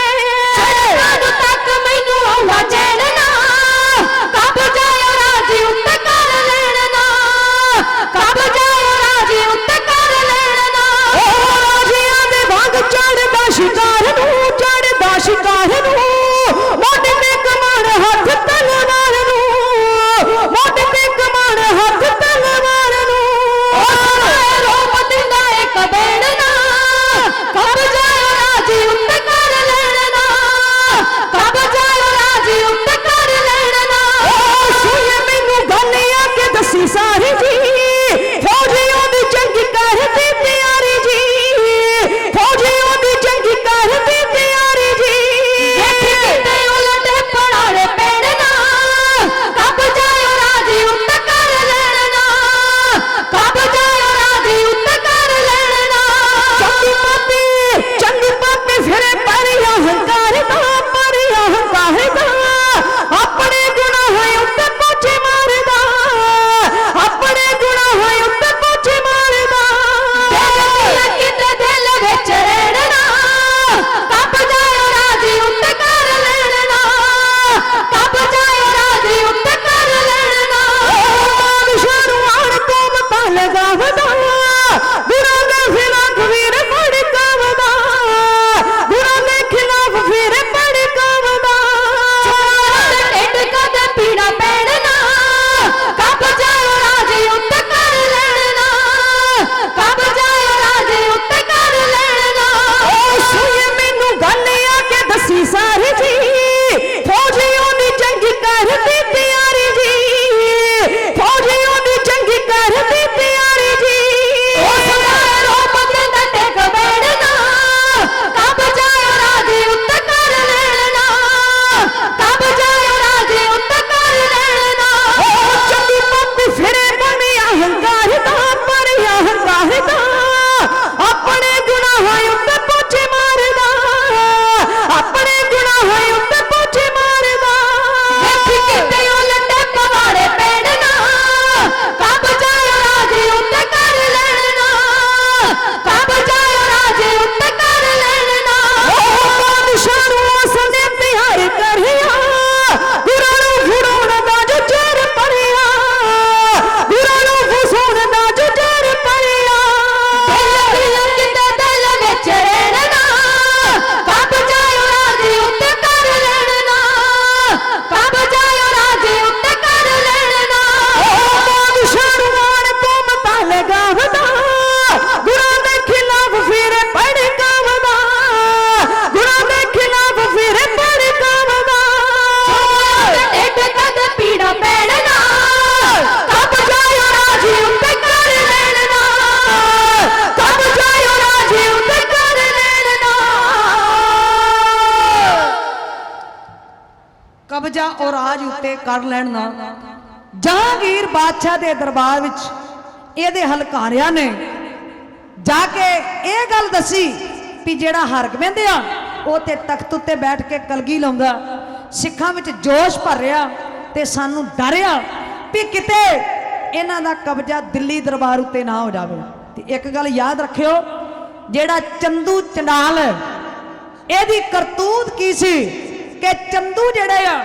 ਕਬਜ਼ਾ ਔਰ ਰਾਜ ਉੱਤੇ ਕਰ ਲੈਣ ਨਾ ਜਹਾਂਗੀਰ ਬਾਦਸ਼ਾਹ ਦੇ ਦਰਬਾਰ ਵਿੱਚ ਇਹਦੇ ਹਲਕਾਰਿਆਂ ਨੇ ਜਾ ਕੇ ਇਹ ਗੱਲ ਦੱਸੀ ਵੀ ਜਿਹੜਾ ਹਰਗੋਬਿੰਦ ਆ ਉਹ ਤੇ ਤਖਤ ਉੱਤੇ ਬੈਠ ਕੇ ਕਲਗੀ ਲਾਉਂਦਾ, ਸਿੱਖਾਂ ਵਿੱਚ ਜੋਸ਼ ਭਰ ਰਿਹਾ ਤੇ ਸਾਨੂੰ ਡਰਿਆ ਵੀ ਕਿਤੇ ਇਹਨਾਂ ਦਾ ਕਬਜ਼ਾ ਦਿੱਲੀ ਦਰਬਾਰ ਉੱਤੇ ਨਾ ਹੋ ਜਾਵੇ। ਤੇ ਇੱਕ ਗੱਲ ਯਾਦ ਰੱਖਿਓ, ਜਿਹੜਾ ਚੰਦੂ ਚੰਡਾਲ ਇਹਦੀ ਕਰਤੂਤ ਕੀ ਸੀ ਕਿ ਚੰਦੂ ਜਿਹੜੇ ਆ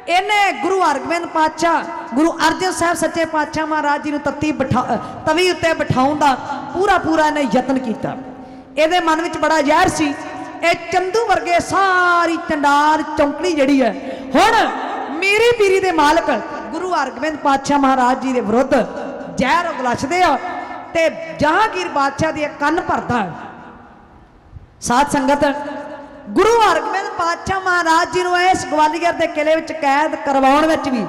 ਇਹਨੇ ਗੁਰੂ ਹਰਗੋਬਿੰਦ ਪਾਤਸ਼ਾਹ ਗੁਰੂ ਅਰਜਨ ਸਾਹਿਬ ਸੱਚੇ ਪਾਤਸ਼ਾਹ ਮਹਾਰਾਜ ਜੀ ਨੂੰ ਤਵੀ ਉੱਤੇ ਬਿਠਾਉਣ ਦਾ ਪੂਰਾ ਇਹਨੇ ਯਤਨ ਕੀਤਾ। ਇਹਦੇ ਮਨ ਵਿੱਚ ਬੜਾ ਜ਼ਹਿਰ ਸੀ। ਇਹ ਚੰਦੂ ਵਰਗੇ ਸਾਰੀ ਚੰਡਾਲ ਚੌਂਕੜੀ ਜਿਹੜੀ ਹੈ ਹੁਣ ਮੀਰੀ ਪੀਰੀ ਦੇ ਮਾਲਕ ਗੁਰੂ ਹਰਗੋਬਿੰਦ ਪਾਤਸ਼ਾਹ ਮਹਾਰਾਜ ਜੀ ਦੇ ਵਿਰੁੱਧ ਜ਼ਹਿਰ ਉਗਲਛਦੇ ਆ ਤੇ ਜਹਾਂਗੀਰ ਬਾਦਸ਼ਾਹ ਦੇ ਕੰਨ ਭਰਦਾ। ਸਾਧ ਸੰਗਤ, ਗੁਰੂ ਹਰਗੋਬਿੰਦ ਪਾਤਸ਼ਾਹ ਮਹਾਰਾਜ ਜੀ ਨੂੰ ਇਸ ਗਵਾਲੀਅਰ ਦੇ ਕਿਲੇ ਵਿੱਚ ਕੈਦ ਕਰਵਾਉਣ ਵਿੱਚ ਵੀ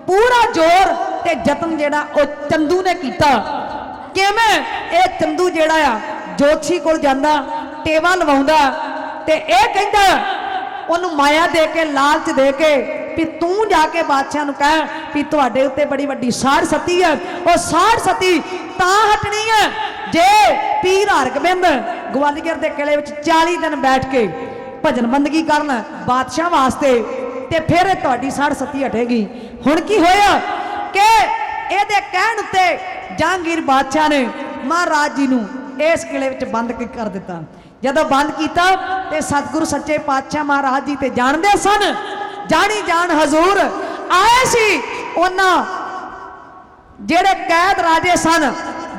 ਪੂਰਾ ਜ਼ੋਰ ਤੇ ਯਤਨ ਜਿਹੜਾ ਉਹ ਚੰਦੂ ਨੇ ਕੀਤਾ। ਕਿਵੇਂ? ਇਹ ਚੰਦੂ ਜਿਹੜਾ ਆ ਜੋਤਸ਼ੀ ਕੋਲ ਜਾਂਦਾ, ਟੇਵਾ ਲਵਾਉਂਦਾ ਤੇ ਇਹ ਕਹਿੰਦਾ ਉਹਨੂੰ ਮਾਇਆ ਦੇ ਕੇ, ਲਾਲਚ ਦੇ ਕੇ ਵੀ ਤੂੰ ਜਾ ਕੇ ਬਾਦਸ਼ਾਹ ਨੂੰ ਕਹਿ ਵੀ ਤੁਹਾਡੇ ਉੱਤੇ ਬੜੀ ਵੱਡੀ ਸਾੜ ਸਤੀ ਹੈ। ਉਹ ਸਾੜ ਸਤੀ ਤਾਂ ਹਟਣੀ ਹੈ ਜੇ ਪੀਰ ਹਰਗੋਬਿੰਦ ਗਵਾਲੀਅਰ ਦੇ ਕਿਲੇ ਵਿੱਚ 40 ਦਿਨ ਬੈਠ ਕੇ ਭਜਨ ਬੰਦਗੀ ਕਰਨ ਬਾਦਸ਼ਾਹ ਵਾਸਤੇ, ਤੇ ਫਿਰ ਇਹ ਤੁਹਾਡੀ ਸਾੜ ਸਤੀ ਹਟੇਗੀ। ਹੁਣ ਕੀ ਹੋਇਆ ਕਿ ਇਹਦੇ ਕਹਿਣ ਉੱਤੇ ਜਹਾਂਗੀਰ ਬਾਦਸ਼ਾਹ ਨੇ ਮਹਾਰਾਜ ਜੀ ਨੂੰ ਇਸ ਕਿਲੇ ਵਿੱਚ ਬੰਦ ਕਰ ਦਿੱਤਾ। ਜਦੋਂ ਬੰਦ ਕੀਤਾ ਤੇ ਸਤਿਗੁਰੂ ਸੱਚੇ ਪਾਤਸ਼ਾਹ ਮਹਾਰਾਜ ਜੀ ਤੇ ਜਾਣਦੇ ਸਨ, ਜਾਣੀ ਜਾਣ ਹਜ਼ੂਰ ਆਏ ਸੀ। ਉਹਨਾਂ ਜਿਹੜੇ ਕੈਦ ਰਾਜੇ ਸਨ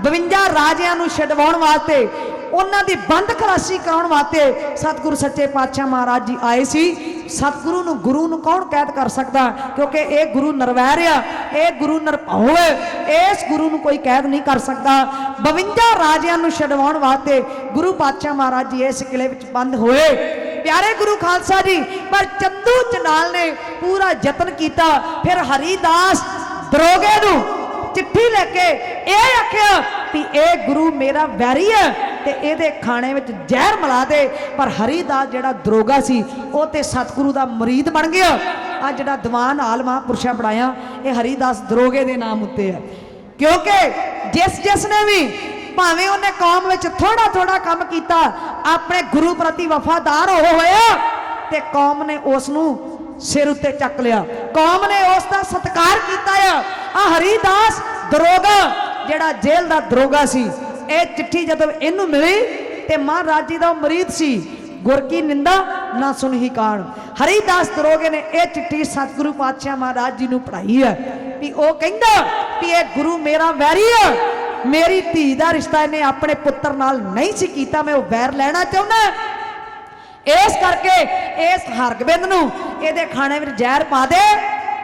52 ਰਾਜਿਆਂ ਨੂੰ ਛਡਵਾਉਣ ਵਾਸਤੇ, ਉਹਨਾਂ ਦੀ ਬੰਦ ਖਲਾਸੀ ਕਰਾਉਣ ਵਾਸਤੇ ਸਤਿਗੁਰੂ ਸੱਚੇ ਪਾਤਸ਼ਾਹ ਮਹਾਰਾਜ ਜੀ ਆਏ ਸੀ। ਸਤਿਗੁਰੂ ਨੂੰ, ਗੁਰੂ ਨੂੰ ਕੌਣ ਕੈਦ ਕਰ ਸਕਦਾ? ਕਿਉਂਕਿ ਇਹ ਗੁਰੂ ਨਿਰਵੈਰ ਆ, ਇਹ ਗੁਰੂ ਨਿਰਭਉ ਹੈ, ਇਸ ਗੁਰੂ ਨੂੰ ਕੋਈ ਕੈਦ ਨਹੀਂ ਕਰ ਸਕਦਾ। 52 ਰਾਜਿਆਂ ਨੂੰ ਛਡਵਾਉਣ ਵਾਸਤੇ ਗੁਰੂ ਪਾਤਸ਼ਾਹ ਮਹਾਰਾਜ ਜੀ ਇਸ ਕਿਲੇ ਵਿੱਚ ਬੰਦ ਹੋਏ। ਪਿਆਰੇ ਗੁਰੂ ਖਾਲਸਾ ਜੀ, ਪਰ ਚੰਦੂ ਚੰਡਾਲ ਨੇ ਪੂਰਾ ਯਤਨ ਕੀਤਾ। ਫਿਰ ਹਰੀਦਾਸ ਦਰੋਗੇ ਨੂੰ ਚਿੱਠੀ ਲੈ ਕੇ ਇਹ ਆਖਿਆ ਵੀ ਇਹ ਗੁਰੂ ਮੇਰਾ ਵੈਰੀ ਹੈ ਤੇ ਇਹਦੇ ਖਾਣੇ ਵਿੱਚ ਜ਼ਹਿਰ ਮਿਲਾ ਦੇ। ਪਰ ਹਰੀਦਾਸ ਜਿਹੜਾ ਦਰੋਗਾ ਸੀ ਉਹ ਤੇ ਸਤਿਗੁਰੂ ਦਾ ਮੁਰੀਦ ਬਣ ਗਿਆ। ਆ ਜਿਹੜਾ ਦੀਵਾਨ ਹਾਲ ਮਹਾਂਪੁਰਸ਼ਾਂ ਬਣਾਇਆ ਇਹ ਹਰੀਦਾਸ ਦਰੋਗੇ ਦੇ ਨਾਮ ਉੱਤੇ ਹੈ। ਕਿਉਂਕਿ ਜਿਸ ਨੇ ਵੀ ਭਾਵੇਂ ਉਹਨੇ ਕੌਮ ਵਿੱਚ ਥੋੜਾ ਕੰਮ ਕੀਤਾ, ਆਪਣੇ ਗੁਰੂ ਪ੍ਰਤੀ ਵਫਾਦਾਰ ਹੋਇਆ ਤੇ ਕੌਮ ਨੇ ਉਸ ਨੂੰ ਸਿਰ ਉੱਤੇ ਚੱਕ ਲਿਆ, ਕੌਮ ਨੇ ਉਸ ਦਾ ਸਤਿਕਾਰ ਕੀਤਾ ਆ ਹਰੀਦਾਸ ਦਰੋਗਾ ਜਿਹੜਾ ਜੇਲ੍ਹ ਦਾ ਦਰੋਗਾ ਸੀ। ਇਹ ਚਿੱਠੀ ਜਦੋਂ ਇਹਨੂੰ ਮਿਲੀ ਤੇ ਮਹਾਰਾਜ ਜੀ ਦਾ ਮੁਰੀਦ ਸੀ, ਗੁਰ ਕੀ ਨਿੰਦਾ ਨਾ ਸੁਣਹੀ ਕਾਣ। ਹਰੀਦਾਸ ਦਰੋਗੇ ਨੇ ਇਹ ਚਿੱਠੀ ਸਤਿਗੁਰੂ ਪਾਤਸ਼ਾਹ ਮਹਾਰਾਜ ਜੀ ਨੂੰ ਪੜ੍ਹਾਈ ਹੈ ਵੀ ਉਹ ਕਹਿੰਦਾ ਵੀ ਇਹ ਗੁਰੂ ਮੇਰਾ ਵੈਰੀ ਹੈ, ਮੇਰੀ ਧੀ ਦਾ ਰਿਸ਼ਤਾ ਇਹਨੇ ਆਪਣੇ ਪੁੱਤਰ ਨਾਲ ਨਹੀਂ ਸੀ ਕੀਤਾ, ਮੈਂ ਉਹ ਵੈਰ ਲੈਣਾ ਚਾਹੁੰਦਾ। ਇਸ ਕਰਕੇ ਇਸ ਹਰਗੋਬਿੰਦ ਨੂੰ ਇਹਦੇ ਖਾਣੇ ਵਿੱਚ ਜ਼ਹਿਰ ਪਾ ਦੇ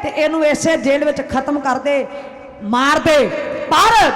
ਤੇ ਇਹਨੂੰ ਇਸੇ ਜੇਲ੍ਹ ਵਿੱਚ ਖਤਮ ਕਰ ਦੇ, ਮਾਰ ਦੇ। ਪਰ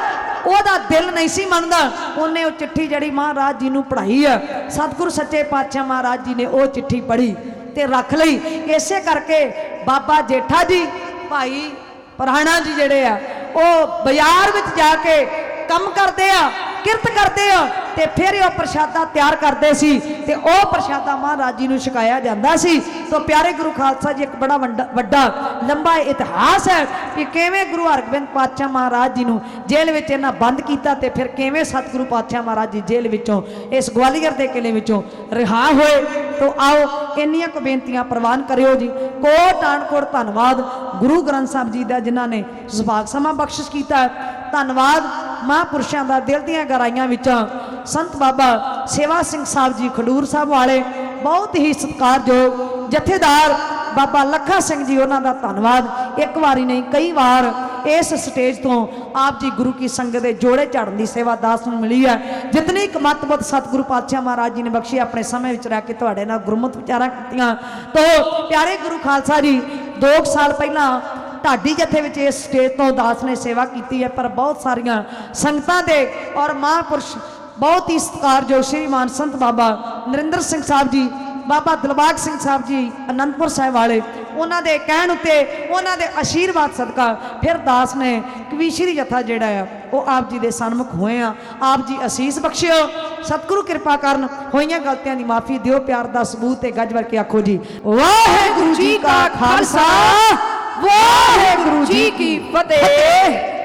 ਉਹਦਾ ਦਿਲ ਨਹੀਂ ਸੀ ਮੰਨਦਾ। ਉਹਨੇ ਉਹ ਚਿੱਠੀ ਜਿਹੜੀ ਮਹਾਰਾਜ ਜੀ ਨੂੰ ਪੜ੍ਹਾਈ ਆ, ਸਤਿਗੁਰੂ ਸੱਚੇ ਪਾਤਸ਼ਾਹ ਮਹਾਰਾਜ ਜੀ ਨੇ ਉਹ ਚਿੱਠੀ ਪੜ੍ਹੀ ਤੇ ਰੱਖ ਲਈ। ਇਸੇ ਕਰਕੇ ਬਾਬਾ ਜੇਠਾ ਜੀ, ਭਾਈ ਪਰਾਣਾ ਜੀ ਜਿਹੜੇ ਆ ਉਹ ਬਾਜ਼ਾਰ ਵਿੱਚ ਜਾ ਕੇ ਕੰਮ ਕਰਦੇ ਆ, ਕਿਰਤ ਕਰਦੇ ਆ ਤੇ ਫਿਰ ਉਹ ਪ੍ਰਸ਼ਾਦਾ ਤਿਆਰ ਕਰਦੇ ਸੀ ਤੇ ਉਹ ਪ੍ਰਸ਼ਾਦਾ ਮਹਾਰਾਜ ਜੀ ਨੂੰ ਛਕਾਇਆ ਜਾਂਦਾ ਸੀ। ਤੋਂ ਪਿਆਰੇ ਗੁਰੂ ਖਾਲਸਾ ਜੀ, ਇੱਕ ਬੜਾ ਵੱਡਾ ਲੰਬਾ ਇਤਿਹਾਸ ਹੈ ਕਿ ਕਿਵੇਂ ਗੁਰੂ ਹਰਗੋਬਿੰਦ ਪਾਤਸ਼ਾਹ ਮਹਾਰਾਜ ਜੀ ਨੂੰ ਜੇਲ੍ਹ ਵਿੱਚ ਇਹਨਾਂ ਬੰਦ ਕੀਤਾ ਤੇ ਫਿਰ ਕਿਵੇਂ ਸਤਿਗੁਰੂ ਪਾਤਸ਼ਾਹ ਮਹਾਰਾਜ ਜੀ ਜੇਲ੍ਹ ਵਿੱਚੋਂ, ਇਸ ਗਵਾਲੀਅਰ ਦੇ ਕਿਲੇ ਵਿੱਚੋਂ ਰਿਹਾ ਹੋਏ। ਤੋਂ ਆਓ ਇੰਨੀਆਂ ਕੁ ਬੇਨਤੀਆਂ ਪ੍ਰਵਾਨ ਕਰਿਓ ਜੀ। ਕੋਟ ਆਨਕੋਟ ਧੰਨਵਾਦ ਗੁਰੂ ਗ੍ਰੰਥ ਸਾਹਿਬ ਜੀ ਦਾ ਜਿਨ੍ਹਾਂ ਨੇ ਸੁਭਾਗ ਸਮਾਂ ਬਖਸ਼ਿਸ਼ ਕੀਤਾ। ਧੰਨਵਾਦ ਮਹਾਂਪੁਰਸ਼ਾਂ ਦਾ ਦਿਲ ਦੀਆਂ ਗਹਿਰਾਈਆਂ ਵਿੱਚੋਂ ਸੰਤ ਬਾਬਾ ਸੇਵਾ ਸਿੰਘ ਸਾਹਿਬ ਜੀ ਖਡੂਰ ਸਾਹਿਬ ਵਾਲੇ, ਬਹੁਤ ਹੀ ਸਤਿਕਾਰਯੋਗ ਜਥੇਦਾਰ ਬਾਬਾ ਲੱਖਾ ਸਿੰਘ ਜੀ, ਉਹਨਾਂ ਦਾ ਧੰਨਵਾਦ। ਇੱਕ ਵਾਰੀ ਨਹੀਂ ਕਈ ਵਾਰ ਇਸ ਸਟੇਜ ਤੋਂ ਆਪ ਜੀ ਗੁਰੂ ਕੀ ਸੰਗਤ ਦੇ ਜੋੜੇ ਝਾੜਨ ਦੀ ਸੇਵਾ ਦਾਸ ਨੂੰ ਮਿਲੀ ਹੈ। ਜਿਤਨੀ ਕਮਤ ਬੁੱਧ ਸਤਿਗੁਰੂ ਪਾਤਸ਼ਾਹ ਮਹਾਰਾਜ ਜੀ ਨੇ ਬਖਸ਼ੀ, ਆਪਣੇ ਸਮੇਂ ਵਿੱਚ ਰਹਿ ਕੇ ਤੁਹਾਡੇ ਨਾਲ ਗੁਰਮਤਿ ਵਿਚਾਰਾਂ ਕੀਤੀਆਂ। ਤੋਂ ਪਿਆਰੇ ਗੁਰੂ ਖਾਲਸਾ ਜੀ, 2 ਸਾਲ ਪਹਿਲਾਂ ਢਾਡੀ ਜਥੇ ਵਿੱਚ ਇਸ ਸਟੇਜ ਤੋਂ ਦਾਸ ਨੇ ਸੇਵਾ ਕੀਤੀ ਹੈ। ਪਰ ਬਹੁਤ ਸਾਰੀਆਂ ਸੰਗਤਾਂ ਦੇ ਔਰ ਮਹਾਂਪੁਰਸ਼ ਬਹੁਤ ਹੀ ਸਤਿਕਾਰਯੋਗ ਸ਼੍ਰੀਮਾਨ ਸੰਤ ਬਾਬਾ ਨਰਿੰਦਰ ਸਿੰਘ ਸਾਹਿਬ ਜੀ, ਬਾਬਾ ਦਿਲਬਾਗ ਸਿੰਘ ਸਾਹਿਬ ਜੀ ਅਨੰਦਪੁਰ ਸਾਹਿਬ ਵਾਲੇ, ਉਹਨਾਂ ਦੇ ਕਹਿਣ ਉੱਤੇ, ਉਹਨਾਂ ਦੇ ਆਸ਼ੀਰਵਾਦ ਸਦਕਾ ਫਿਰ ਦਾਸ ਨੇ ਕਵੀਸ਼ਰੀ ਜਥਾ ਜਿਹੜਾ ਆ ਉਹ ਆਪ ਜੀ ਦੇ ਸਨਮੁਖ ਹੋਏ ਆ। ਆਪ ਜੀ ਅਸੀਸ ਬਖਸ਼ਿਓ, ਸਤਿਗੁਰੂ ਕਿਰਪਾ ਕਰਨ, ਹੋਈਆਂ ਗਲਤੀਆਂ ਦੀ ਮਾਫੀ ਦਿਓ, ਪਿਆਰ ਦਾ ਸਬੂਤ ਤੇ ਗੱਜ ਵਰ ਕੇ ਆਖੋ ਜੀ ਵਾਹਿਗੁਰੂ ਜੀ ਕਾ ਕਾ ਖਾਲਸਾ ਵਾਹਿਗੁਰੂ ਜੀ ਕੀ ਫਤਿਹ।